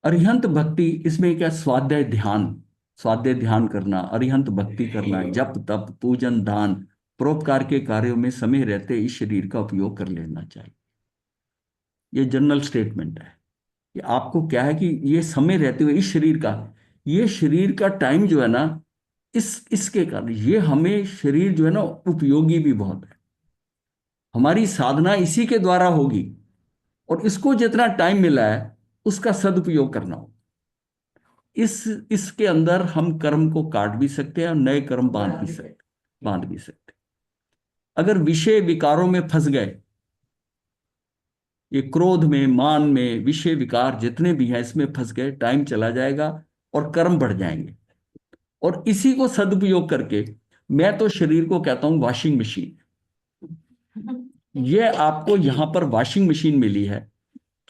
अरिहंत भक्ति, इसमें क्या, स्वाध्याय ध्यान, स्वाध्याय ध्यान करना, अरिहंत भक्ति करना, जप तप पूजन दान परोपकार के कार्यों में समय रहते इस शरीर का उपयोग कर लेना चाहिए। ये जनरल स्टेटमेंट है कि आपको क्या है कि ये समय रहते हुए इस शरीर का, ये शरीर का टाइम जो है ना, इसके कारण ये हमें शरीर जो है ना उपयोगी भी बहुत है। हमारी साधना इसी के द्वारा होगी और इसको जितना टाइम मिला है उसका सदुपयोग करना हो। इसके अंदर हम कर्म को काट भी सकते हैं और नए कर्म बांध भी सकते। अगर विषय विकारों में फंस गए, ये क्रोध में, मान में, विषय विकार जितने भी हैं इसमें फंस गए, टाइम चला जाएगा और कर्म बढ़ जाएंगे। और इसी को सदुपयोग करके, मैं तो शरीर को कहता हूं वॉशिंग मशीन। ये आपको यहां पर वॉशिंग मशीन मिली है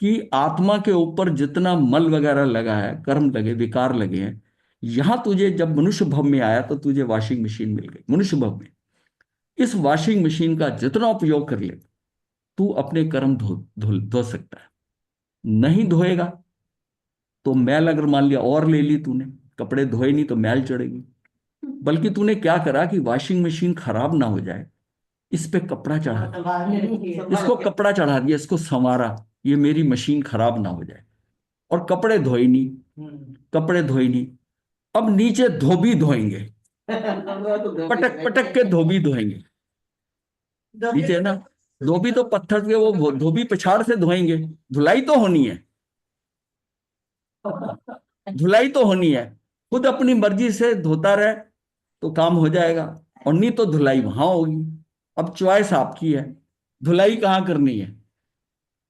कि आत्मा के ऊपर जितना मल वगैरह लगा है, कर्म लगे, विकार लगे हैं, यहां तुझे जब मनुष्य भव में आया तो तुझे वॉशिंग मशीन मिल गई मनुष्य भव में। इस वॉशिंग मशीन का जितना उपयोग कर ले, तू अपने कर्म धो सकता है। नहीं धोएगा तो मैल, अगर मान लिया और ले ली तूने, कपड़े धोए नहीं तो मैल चढ़ेगी। बल्कि तूने क्या करा कि वॉशिंग मशीन खराब ना हो जाए, इस पे कपड़ा चढ़ा दिया, इसको कपड़ा चढ़ा दिया, इसको संवारा, ये मेरी मशीन खराब ना हो जाए। और कपड़े धोए नहीं, अब नीचे धोबी धोएंगे, पटक पटक के धोबी धोएंगे। नीचे ना धोबी तो पत्थर के, वो धोबी पिछाड़ से धोएंगे। धुलाई तो होनी है, धुलाई तो होनी है। खुद अपनी मर्जी से धोता रहे तो काम हो जाएगा, और नहीं तो धुलाई वहां होगी। अब चॉइस आपकी है, धुलाई कहाँ करनी है।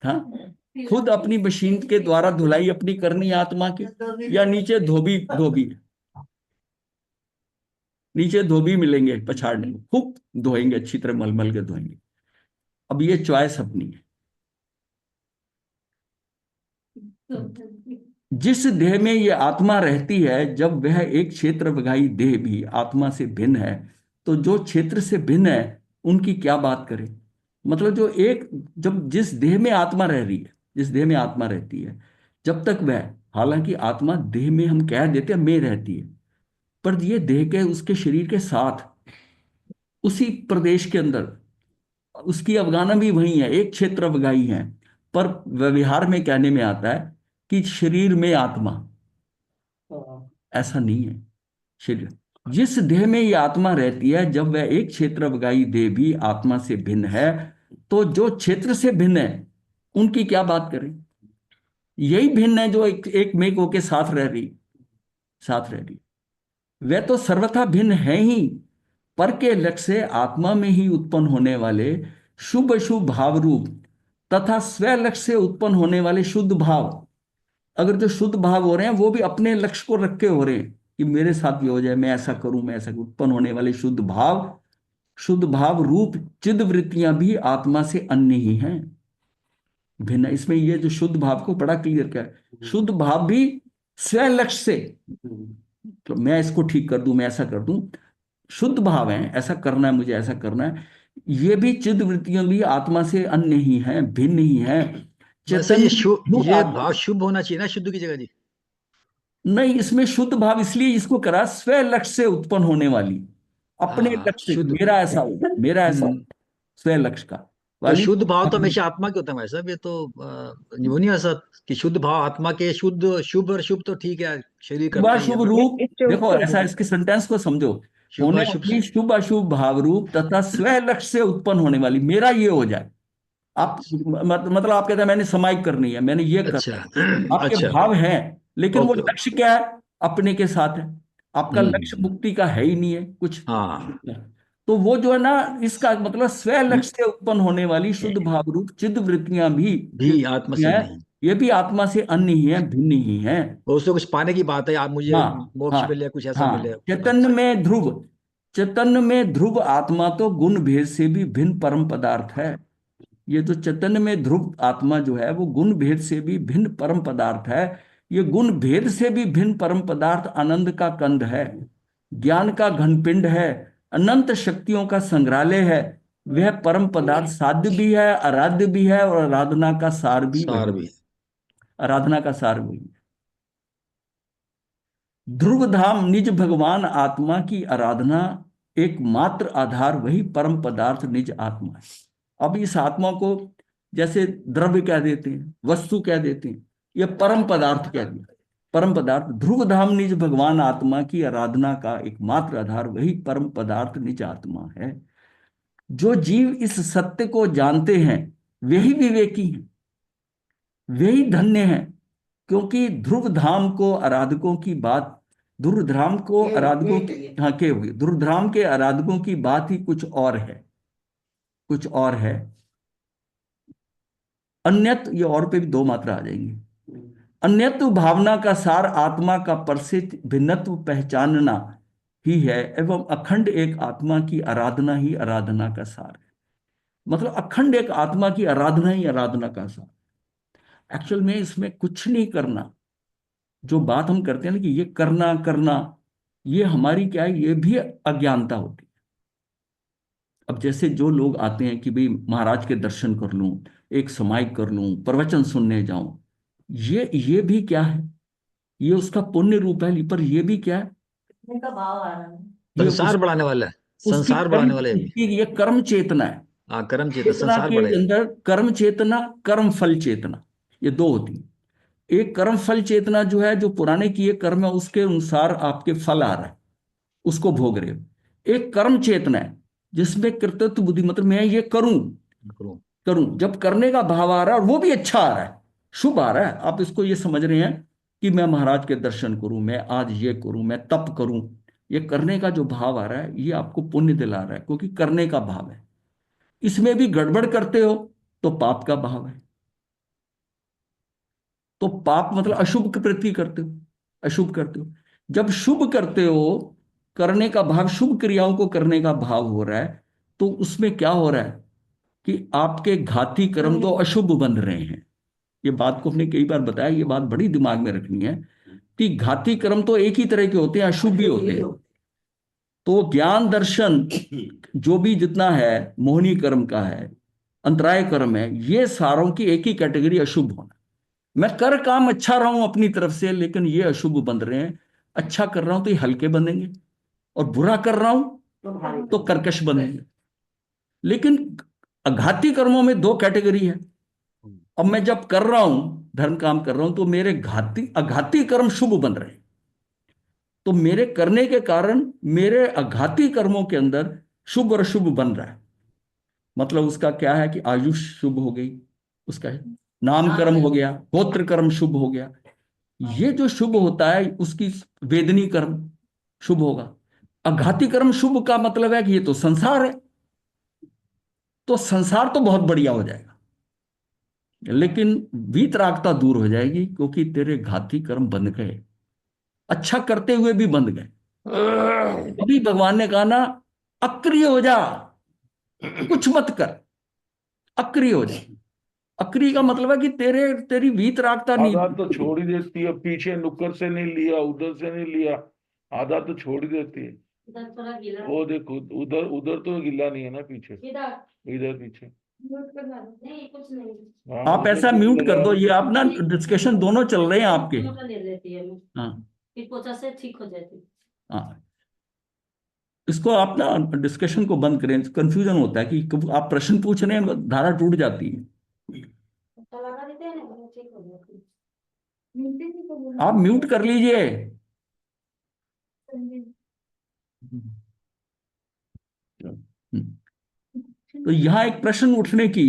हाँ, खुद अपनी मशीन के द्वारा धुलाई अपनी करनी है आत्मा की, या नीचे धोबी नीचे धोबी मिलेंगे पछाड़ने, खूब धोएंगे, अच्छी तरह मलमल के धोएंगे। अब ये चॉइस अपनी है। जिस देह में ये आत्मा रहती है, जब वह एक क्षेत्र वगाई देह भी आत्मा से भिन्न है, तो जो क्षेत्र से भिन्न है उनकी क्या बात करें। मतलब जो एक, जब जिस देह में आत्मा रह रही है, जिस देह में आत्मा रहती है, जब तक वह, हालांकि आत्मा देह में हम कह देते हैं में रहती है, पर ये देह के उसके शरीर के साथ उसी प्रदेश के अंदर उसकी अवगाना भी वही है, एक क्षेत्र अवगाई है। पर व्यवहार में कहने में आता है कि शरीर में आत्मा, ऐसा नहीं है। शरीर, जिस देह में ये आत्मा रहती है, जब वह एक क्षेत्र अवगाई देह भी आत्मा से भिन्न है, तो जो क्षेत्र से भिन्न है उनकी क्या बात करें। यही भिन्न है जो एक मेघ होके साथ रह रही। वह तो सर्वथा भिन्न है ही, पर के लक्ष्य से आत्मा में ही उत्पन्न होने वाले शुभ अशुभ भाव रूप तथा स्व लक्ष्य से उत्पन्न होने वाले शुद्ध भाव, अगर जो शुद्ध भाव हो रहे हैं वो भी अपने लक्ष्य को रख के हो रहे हैं कि मेरे साथ भी हो जाए, मैं ऐसा करूं, मैं ऐसा, उत्पन्न होने वाले शुद्ध भाव रूप चिद वृत्तियां भी आत्मा से अन्य ही हैं, भिन्न। इसमें ये जो शुद्ध भाव को बड़ा क्लियर किया है, शुद्ध भाव भी स्व लक्ष्य से, तो मैं इसको ठीक कर दूं, मैं ऐसा कर दूं, शुद्ध भाव है, ऐसा करना है, मुझे ऐसा करना है, ये भी चिद वृत्तियां भी आत्मा से अन्य ही हैं, भिन्न ही हैं। ये भाव शुभ होना चाहिए ना, शुद्ध की जगह जी। नहीं, इसमें शुद्ध भाव इसलिए इसको करा, स्व लक्ष्य से उत्पन्न होने वाली, अपने लक्ष्य, मेरा ऐसा हो, स्व लक्ष्य का तो शुद्ध भाव तो हमेशा आत्मा के होता है भाई साहब। ये तो वो नहीं ऐसा कि शुद्ध भाव आत्मा के, शुद्ध शुभ और शुभ तो ठीक है, शरीर करते हैं। शुभ रूप, देखो ऐसा, इसके सेंटेंस को समझो, होने अपनी शुभ अशुभ भाव रूप तथा स्व लक्ष्य से उत्पन्न होने वाली, मेरा ये हो जाए। आप मतलब आप कहते हैं मैंने समाइक करनी है, मैंने ये करना, आपके भाव है, लेकिन वो लक्ष्य क्या है, अपने के साथ है। आपका लक्ष्य मुक्ति का है ही नहीं है कुछ। तो वो जो है ना, इसका मतलब स्व लक्ष्य से उत्पन्न होने वाली शुद्ध भाव रूप चिद वृत्तियां भी आत्मा से नहीं, ये भी आत्मा से अन्य ही है, भिन्न ही है। उससे कुछ पाने की बात है, आप मुझे मोक्ष मिले, कुछ ऐसा मिले। चैतन्य में ध्रुव आत्मा तो गुण भेद से भी भिन्न परम पदार्थ है। ये जो चैतन्य में ध्रुव आत्मा जो है वो गुण भेद से भी भिन्न परम पदार्थ है। ये गुण भेद से भी भिन्न परम पदार्थ आनंद का कंद है, ज्ञान का घनपिंड है, अनंत शक्तियों का संग्रहालय है। वह परम पदार्थ साध्य भी है, आराध्य भी है, और आराधना का सार भी सार वही भी। है। आराधना का सार वही है। ध्रुव धाम निज भगवान आत्मा की आराधना, एकमात्र आधार वही परम पदार्थ निज आत्मा है। अब इस आत्मा को जैसे द्रव्य कह देते हैं, वस्तु कह देते हैं, यह परम पदार्थ कह दिया। परम पदार्थ ध्रुव धाम निज भगवान आत्मा की आराधना का एकमात्र आधार वही परम पदार्थ निज आत्मा है। जो जीव इस सत्य को जानते हैं वही विवेकी हैं, वही धन्य हैं, क्योंकि ध्रुव धाम को आराधकों की बात, ध्रुव धाम को आराधकों की, हाँ के हुई, ध्रुव धाम के आराधकों की बात ही कुछ और है, कुछ और है। अन्यत, ये और पे भी दो मात्रा आ जाएंगी। अन्यत्व भावना का सार आत्मा का परसित भिन्नत्व पहचानना ही है, एवं अखंड एक आत्मा की आराधना ही आराधना का सार है। मतलब अखंड एक आत्मा की आराधना ही आराधना का सार। एक्चुअल में इसमें कुछ नहीं करना। जो बात हम करते हैं ना कि ये करना करना, ये हमारी क्या है, ये भी अज्ञानता होती है। अब जैसे जो लोग आते हैं कि भाई महाराज के दर्शन कर लूं, एक समाई कर लूं, प्रवचन सुनने जाऊं, ये भी क्या है, ये उसका पुण्य रूप है, पर ये भी क्या है, का भाव आ रहा है। ये संसार बढ़ाने वाला है, उसकी संसार कर्म, बढ़ाने वाला है ये भी। ये कर्म चेतना है। हाँ, कर्म चेतना, चेतना संसार के बढ़ेगा। अंदर कर्म चेतना, कर्म फल चेतना, ये दो होती है। एक कर्म फल चेतना जो है, जो पुराने किए कर्म है उसके अनुसार आपके फल आ रहा है, उसको भोग रहे हो। एक कर्म चेतना है जिसमें कर्तृत्व बुद्धि, मतलब मैं ये करूं करूं। करूं, जब करने का भाव आ रहा है और वो भी अच्छा आ रहा है, शुभ आ रहा है, आप इसको ये समझ रहे हैं कि मैं महाराज के दर्शन करूं, मैं आज ये करूं, मैं तप करूं, ये करने का जो भाव आ रहा है ये आपको पुण्य दिला रहा है, क्योंकि करने का भाव है। इसमें भी गड़बड़ करते हो तो पाप का भाव है। तो पाप मतलब अशुभ की प्रवृत्ति करते हो, अशुभ करते हो। जब शुभ करते हो, करने का भाव, शुभ क्रियाओं को करने का भाव हो रहा है, तो उसमें क्या हो रहा है कि आपके घाती कर्म तो अशुभ बन रहे हैं। ये बात को हमने कई बार बताया, ये बात बड़ी दिमाग में रखनी है कि घाती कर्म तो एक ही तरह के होते हैं, अशुभ भी होते हैं। तो ज्ञान दर्शन जो भी जितना है, मोहिनी कर्म का है, अंतराय कर्म है, ये सारों की एक ही कैटेगरी, अशुभ होना। मैं कर काम अच्छा रहा हूं अपनी तरफ से, लेकिन ये अशुभ बन रहे हैं। अच्छा कर रहा हूं तो ये हल्के बनेंगे, और बुरा कर रहा हूं तो कर्कश बनेंगे। लेकिन अघाती कर्मों में दो कैटेगरी है। अब मैं जब कर रहा हूं, धर्म काम कर रहा हूं, तो मेरे घाती अघाती कर्म शुभ बन रहे हैं। तो मेरे करने के कारण मेरे अघाती कर्मों के अंदर शुभ और शुभ बन रहा है। मतलब उसका क्या है कि आयुष शुभ हो गई, उसका नाम कर्म हो गया, गोत्र कर्म शुभ हो गया। ये जो शुभ होता है उसकी वेदनी कर्म शुभ होगा। अघाती कर्म शुभ का मतलब है कि ये तो संसार है, तो संसार तो बहुत बढ़िया हो जाएगा, लेकिन वीतरागता दूर हो जाएगी, क्योंकि तेरे घाती कर्म बंध गए, अच्छा करते हुए भी बंध गए। अभी भगवान ने कहा ना, अक्रिय हो जा, कुछ मत कर, अक्रिय हो जा। अक्रिय का मतलब है कि तेरी वीतरागता नहीं। आधा तो छोड़ ही देती है, पीछे नुक्कड़ से नहीं लिया, उधर से नहीं लिया, आधा तो छोड़ ही देती है। इधर थोड़ा गीला वो देखो, उधर उधर तो गिला नहीं है ना पीछे, इधर इधर पीछे। म्यूट करना नहीं, कुछ नहीं। हाँ, आप उधर ऐसा तो म्यूट लगा कर दो, रही ये है। आप ना डिस्कशन दोनों चल रहे हैं आपके। दोनों का ले लेती है मैं, हाँ फिर पोछा से ठीक हो जाती। हाँ, इसको आप ना डिस्कशन को बंद करें, कंफ्यूजन होता है कि कब आप प्रश्न पूछ रहे हैं, धारा टूट जाती है। तो लगा देते हैं ना, वो ठीक हो जाती। म्यूट ही नहीं को बोलो। आप म्यूट कर लीजिए। तो यहां एक प्रश्न उठने की,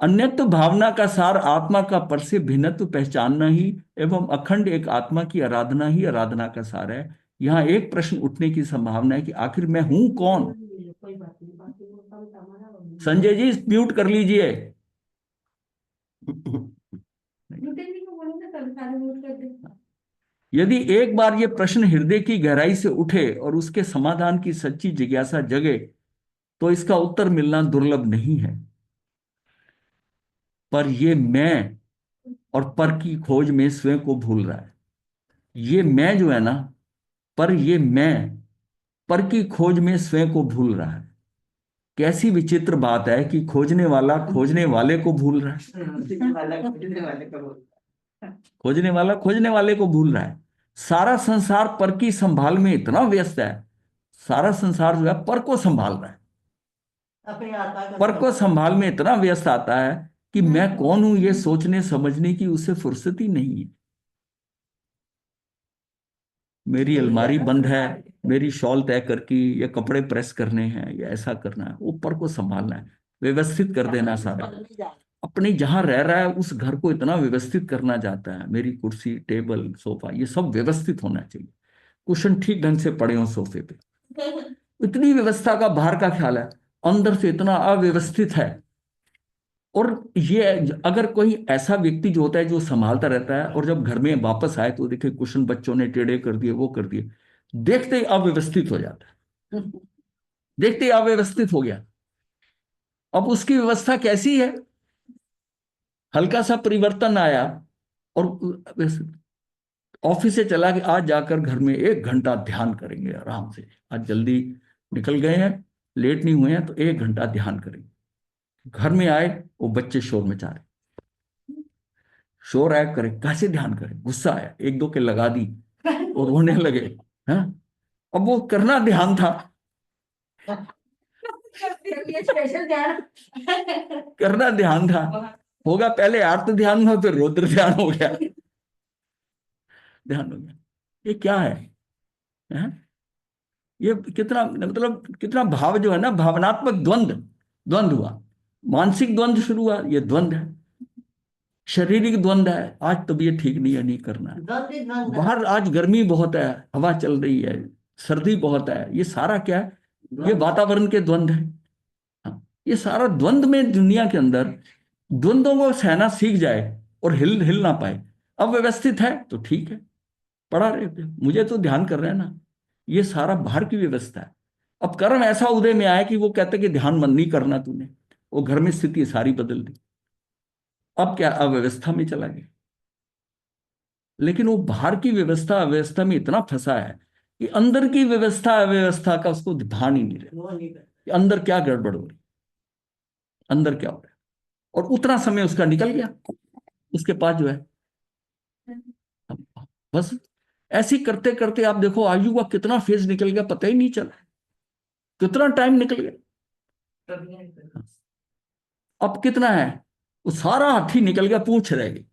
अन्यत्व भावना का सार आत्मा का पर से भिन्नत्व पहचानना ही एवं अखंड एक आत्मा की आराधना ही आराधना का सार है। यहां एक प्रश्न उठने की संभावना है कि आखिर मैं हूं कौन। कोई बात नहीं, बाकी वो काम हमारा होगा। संजय जी म्यूट कर लीजिए। म्यूट ही नहीं को बोलो ना, कभी सारे म्यूट कर दे। यदि एक बार ये प्रश्न हृदय की गहराई से उठे और उसके समाधान की सच्ची जिज्ञासा जगे, तो इसका उत्तर मिलना दुर्लभ नहीं है। पर ये मैं और पर की खोज में स्वयं को भूल रहा है। ये मैं जो है ना, पर ये मैं पर की खोज में स्वयं को भूल रहा है। कैसी विचित्र बात है कि खोजने वाला खोजने वाले को भूल रहा है। खोजने वाला खोजने वाले को बोलता है। खोजने वाला खोजने वाले को भूल रहा है। सारा संसार पर की संभाल में इतना व्यस्त है, सारा संसार जो है पर को संभाल रहा है, अपनी आत्मा का पर को संभाल में इतना व्यस्त आता है कि मैं कौन हूं ये सोचने समझने की उसे फुर्सत ही नहीं है। मेरी अलमारी बंद है, मेरी शॉल तय करके, या कपड़े प्रेस करने हैं, या ऐसा करना है, ऊपर को संभालना है, व्यवस्थित कर देना सारा। अपने जहां रह रहा है उस घर को इतना व्यवस्थित करना चाहता है, मेरी कुर्सी टेबल सोफा ये सब व्यवस्थित होना चाहिए, कुशन ठीक ढंग से पड़े हो सोफे पे, इतनी व्यवस्था का बाहर का ख्याल है, अंदर से इतना अव्यवस्थित है। और ये अगर कोई ऐसा व्यक्ति जो होता है जो संभालता रहता है और जब घर में वापस आए तो देखे कुशन बच्चों ने टेढ़े कर दिए, वो कर दिए, देखते ही अव्यवस्थित हो जाता है, देखते ही अव्यवस्थित हो गया। अब उसकी व्यवस्था कैसी है, हल्का सा परिवर्तन आया और ऑफिस से चला कि आज जाकर घर में 1 घंटा ध्यान करेंगे आराम से, आज जल्दी निकल गए हैं, लेट नहीं हुए हैं, तो 1 घंटा ध्यान करेंगे। घर में आए, वो बच्चे शोर मचा रहे, शोर आया, करे कैसे ध्यान करें, गुस्सा आया, 1-2 के लगा दी और रोने लगे। हाँ, अब वो करना ध्यान था, ये स्पेशल ध्यान करना ध्यान था, होगा पहले आर्त ध्यान हुआ, फिर रौद्र ध्यान हो गया, ध्यान हो गया। ये क्या है, हैं? ये कितना मतलब कितना भाव जो है ना, भावनात्मक द्वंद्व, द्वंद्व हुआ, मानसिक द्वंद्व शुरू हुआ, ये द्वंद्व है, शारीरिक द्वंद्व है, आज तबीयत ठीक नहीं है, नहीं करना है, बाहर आज गर्मी बहुत है, हवा चल रही है, सर्दी बहुत है, ये सारा क्या है, ये वातावरण के द्वंद्व है। हाँ, ये सारा द्वंद्व में दुनिया के अंदर द्वंद्वों को सहना सीख जाए और हिल हिल ना पाए, अव्यवस्थित है तो ठीक है, पड़ा रहे, मुझे तो ध्यान कर रहे हैं ना, ये सारा बाहर की व्यवस्था है। अब कर्म ऐसा उदय में आया कि वो कहते कि ध्यान मन नहीं करना तूने, वो घर में स्थिति सारी बदल दी, अब क्या अव्यवस्था में चला गया। लेकिन वो बाहर की व्यवस्था अव्यवस्था में इतना फंसा है कि अंदर की व्यवस्था अव्यवस्था का उसको ध्यान ही नहीं रहता कि अंदर क्या गड़बड़ हो रही, अंदर क्या हो रहा है, और उतना समय उसका निकल गया, उसके पास जो है बस ऐसे करते करते आप देखो आयु का कितना फेज निकल गया, पता ही नहीं चला, कितना टाइम निकल गया। अब कितना है, वो सारा हाथी निकल गया, पूंछ रह गई,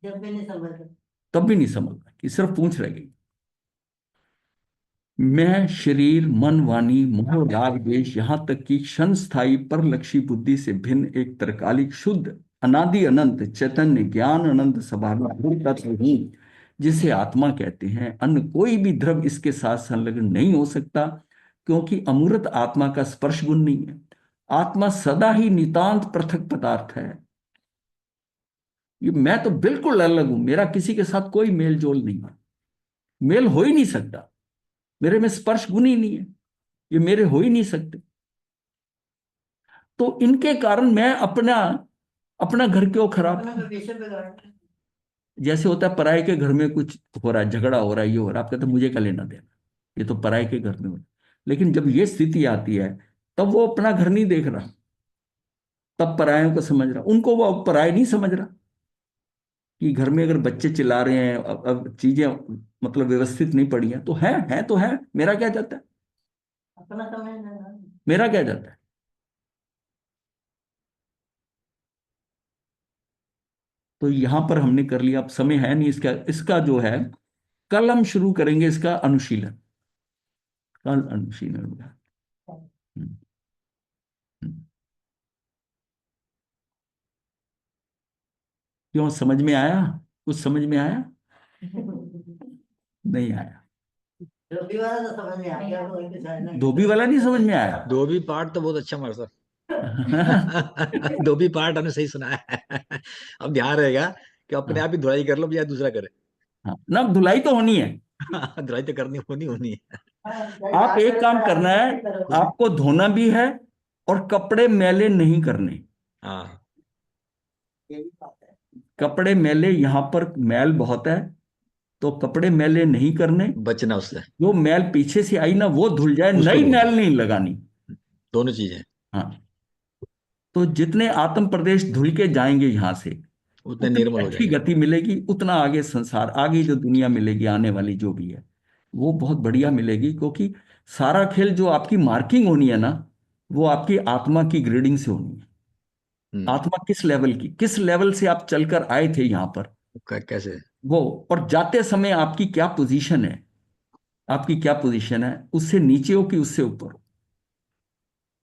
जब भी नहीं समझ तब भी नहीं समझ पाया कि सिर्फ पूंछ रह गई। मैं शरीर मन वाणी मोह राग द्वेष यहां तक कि क्षण स्थायी परलक्षी बुद्धि से भिन्न एक तरकालिक शुद्ध अनादि अनंत चैतन्य ज्ञान अनंत स्वभाव तत्व हूं, जिसे आत्मा कहते हैं। अन्य कोई भी द्रव्य इसके साथ संलग्न नहीं हो सकता, क्योंकि अमूर्त आत्मा का स्पर्श गुण नहीं है। आत्मा सदा ही नितांत पृथक पदार्थ है। ये मैं तो बिल्कुल अलग हूं, मेरा किसी के साथ कोई मेल जोल नहीं है, मेल हो ही नहीं सकता, मेरे में स्पर्श गुण ही नहीं है, ये मेरे हो ही नहीं सकते। तो इनके कारण मैं अपना अपना घर क्यों खराब, जैसे होता है पराये के घर में कुछ हो रहा है, झगड़ा हो रहा है, ये हो रहा है, आप कहते मुझे क्या लेना देना, ये तो पराये के घर में हो रहा है। लेकिन जब ये स्थिति आती है तब वो अपना घर नहीं देख रहा, तब परायों को समझ रहा, उनको वो पराये नहीं समझ रहा कि घर में अगर बच्चे चिल्ला रहे हैं, अब चीजें मतलब व्यवस्थित नहीं पड़ी हैं, तो है तो है, मेरा क्या जाता है, अपना समझ मेरा क्या जाता है। तो यहां पर हमने कर लिया, अब समय है नहीं इसका, इसका जो है कल हम शुरू करेंगे इसका अनुशीलन, कल अनुशीलन होगा। हम्म, हम्म। क्यों, समझ में आया, कुछ समझ में आया, नहीं आया, धोबी वाला तो समझ में आ गया, वो इनके साथ नहीं। धोबी वाला नहीं समझ में आया। धोबी पार्ट तो बहुत अच्छा मार सर धोबी पार्ट हमने सही सुना है अब ध्यान रहेगा कि अपने आप ही धुलाई कर लो या दूसरा करे हाँ, ना धुलाई तो होनी है, धुलाई तो करनी होनी होनी है। आप एक काम करना है, आपको धोना भी है और कपड़े मैले नहीं करने। हाँ यही बात है। कपड़े मैले, यहां पर मैल बहुत है, तो कपड़े मैले नहीं करने, बचना उससे, जो मैल पीछे से आई ना वो धुल जाए, उसको नई धोना। मैल नहीं लगानी। दोनों चीजें हाँ, तो जितने आत्म प्रदेश धुल के जाएंगे यहाँ से, उतने उतनी निर्मल हो अच्छी जाएंगे। गति मिलेगी, उतना आगे संसार, आगे जो दुनिया मिलेगी आने वाली जो भी है वो बहुत बढ़िया मिलेगी। क्योंकि सारा खेल जो आपकी मार्किंग होनी है ना, वो आपकी आत्मा की ग्रेडिंग से होनी है। आत्मा किस लेवल की, किस लेवल से आप चलकर आए थे यहाँ पर, कैसे, वो, और जाते समय आपकी क्या पोजीशन है, आपकी क्या पोजीशन है, उससे नीचे हो कि उससे ऊपर हो।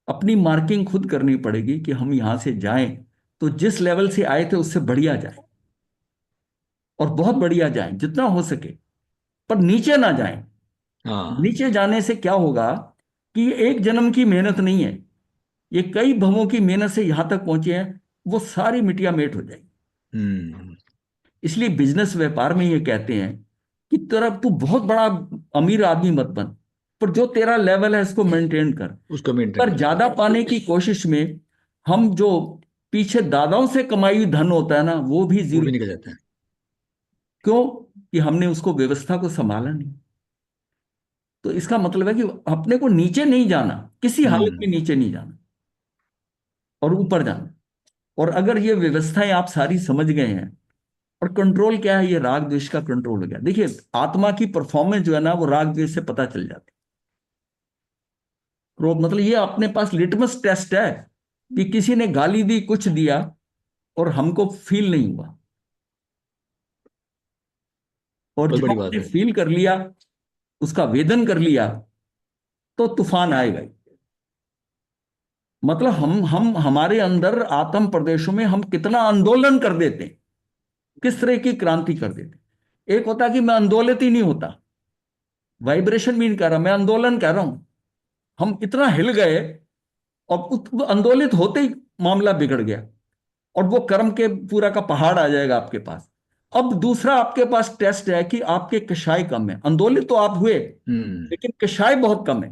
अपनी मार्किंग खुद करनी पड़ेगी कि हम यहां से जाएं तो जिस लेवल से आए थे उससे बढ़िया जाए, और बहुत बढ़िया जाएं जितना हो सके, पर नीचे ना जाएं। हाँ, नीचे जाने से क्या होगा कि ये एक जन्म की मेहनत नहीं है, ये कई भवों की मेहनत से यहां तक पहुंचे हैं, वो सारी मिटिया मेट हो जाएगी। इसलिए बिजनेस व्यापार में ये कहते हैं कि तेरा तू बहुत बड़ा अमीर आदमी मत बन, पर जो तेरा लेवल है उसको मेंटेन कर। उसको मेंटेन पर ज्यादा पाने की कोशिश में हम जो पीछे दादाओं से कमाई हुई धन होता है ना, वो भी वो जीरो। भी निकल जाता है। क्यों? कि हमने उसको, व्यवस्था को संभाला नहीं। तो इसका मतलब है कि अपने को नीचे नहीं जाना, किसी हालत में नीचे नहीं जाना, और ऊपर जाना। और अगर ये व्यवस्थाएं आप सारी समझ गए हैं, और कंट्रोल क्या है, ये राग द्वेष का कंट्रोल हो गया। देखिए आत्मा की परफॉर्मेंस जो है ना, वो राग द्वेष से पता चल जाती है। क्रोध मतलब ये अपने पास लिटमस टेस्ट है कि किसी ने गाली दी, कुछ दिया, और हमको फील नहीं हुआ, और बहुत जब बड़ी बात हमने है। फील कर लिया, उसका वेदन कर लिया, तो तूफान आएगा ही। मतलब हम हमारे अंदर आत्म प्रदेशों में हम कितना आंदोलन कर देते हैं, किस तरह की क्रांति कर देते हैं। एक होता है कि मैं आंदोलित ही नहीं होता, वाइब्रेशन भी नहीं कर रहा, मैं आंदोलन कर रहा हूं। हम इतना हिल गए, और आंदोलित होते ही मामला बिगड़ गया, और वो कर्म के पूरा का पहाड़ आ जाएगा आपके पास। अब दूसरा आपके पास टेस्ट है कि आपके कषाय कम है, आंदोलित तो आप हुए लेकिन कषाय बहुत कम है,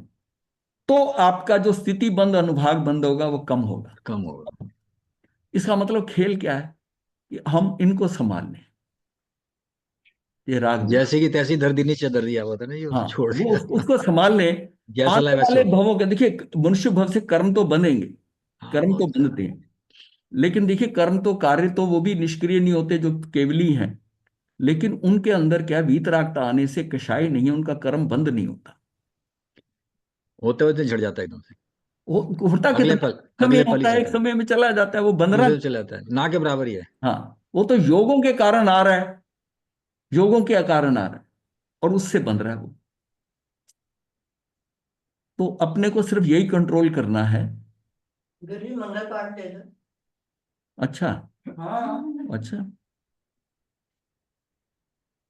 तो आपका जो स्थिति बंद, अनुभाग बंद होगा, वो कम होगा। कम होगा। इसका मतलब खेल क्या है कि हम इनको संभाल लें, ये राग द्वेष। जैसे कि तैसी धर दी नीचे धर दिया हुआ था ना, ये हाँ, छोड़ वो दिया। उसको संभाल लें। जैसा आने लाए वैसे वाले हो। भवों के, देखिए मनुष्य भव से कर्म तो बनेंगे, हाँ, कर्म तो बहुत। बनते हैं, लेकिन देखिए कर्म तो, कार्य तो वो भी निष्क्रिय नहीं होते जो केवली हैं, लेकिन उनके अंदर क्या है, वीतरागता आने से कषाय नहीं है, उनका कर्म बंद नहीं होता। होते होते झड़ जाता है एकदम से। वो होता अगले कितना पल, समय अगले पल ही होता है, एक चलता है। समय में चला जाता है, वो बंद रहा। दूसरे चले जाता है, ना के बराबर ही है। हाँ, वो तो योगों के कारण आ रहा है, योगों के कारण आ रहा है, और उससे बंध रहा है वो। तो अपने को सिर्फ यही कंट्रोल करना है। गुरु मंगल पाठ दे दो। अच्छा, हाँ, अच्छा,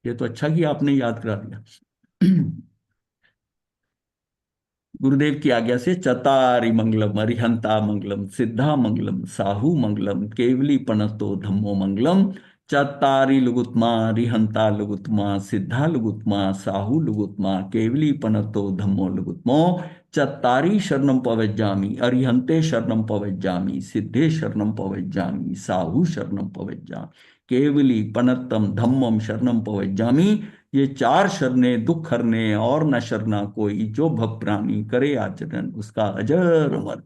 ये तो अच्छा किया आपने याद करा दिया। गुरुदेव की आज्ञा से चतारि मंगलम, अरिहंता मंगलम, सिद्धा मंगलम, साहू मंगलम, केवली पणतो धम्मो मंगलम। चतारि लुगुत्मा, अरिहंता लुगुत्मा, सिद्धा लुगुत्मा, साहू लुगुत्मा, केवली पणतो धम्मो लुगुत्मो। चत्तारि शरणं पवज्जामि, अरिहंते शरणं पवज्जामि, सिद्धे शरणं पवज्जामि, साहू शरणं पवज्जामि, केवली पणत्तम धम्मम शरणं पवज्जामि। ये चार शरणे दुख हरने, और न शरणा कोई, जो भव प्राणी करे आचरण, उसका अजर अमर।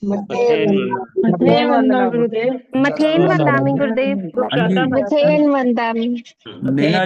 मथेन वंदना गुरुदेव। मथेन वंदामि गुरुदेव। हाँ जी, मथेन वंदामि। नेहा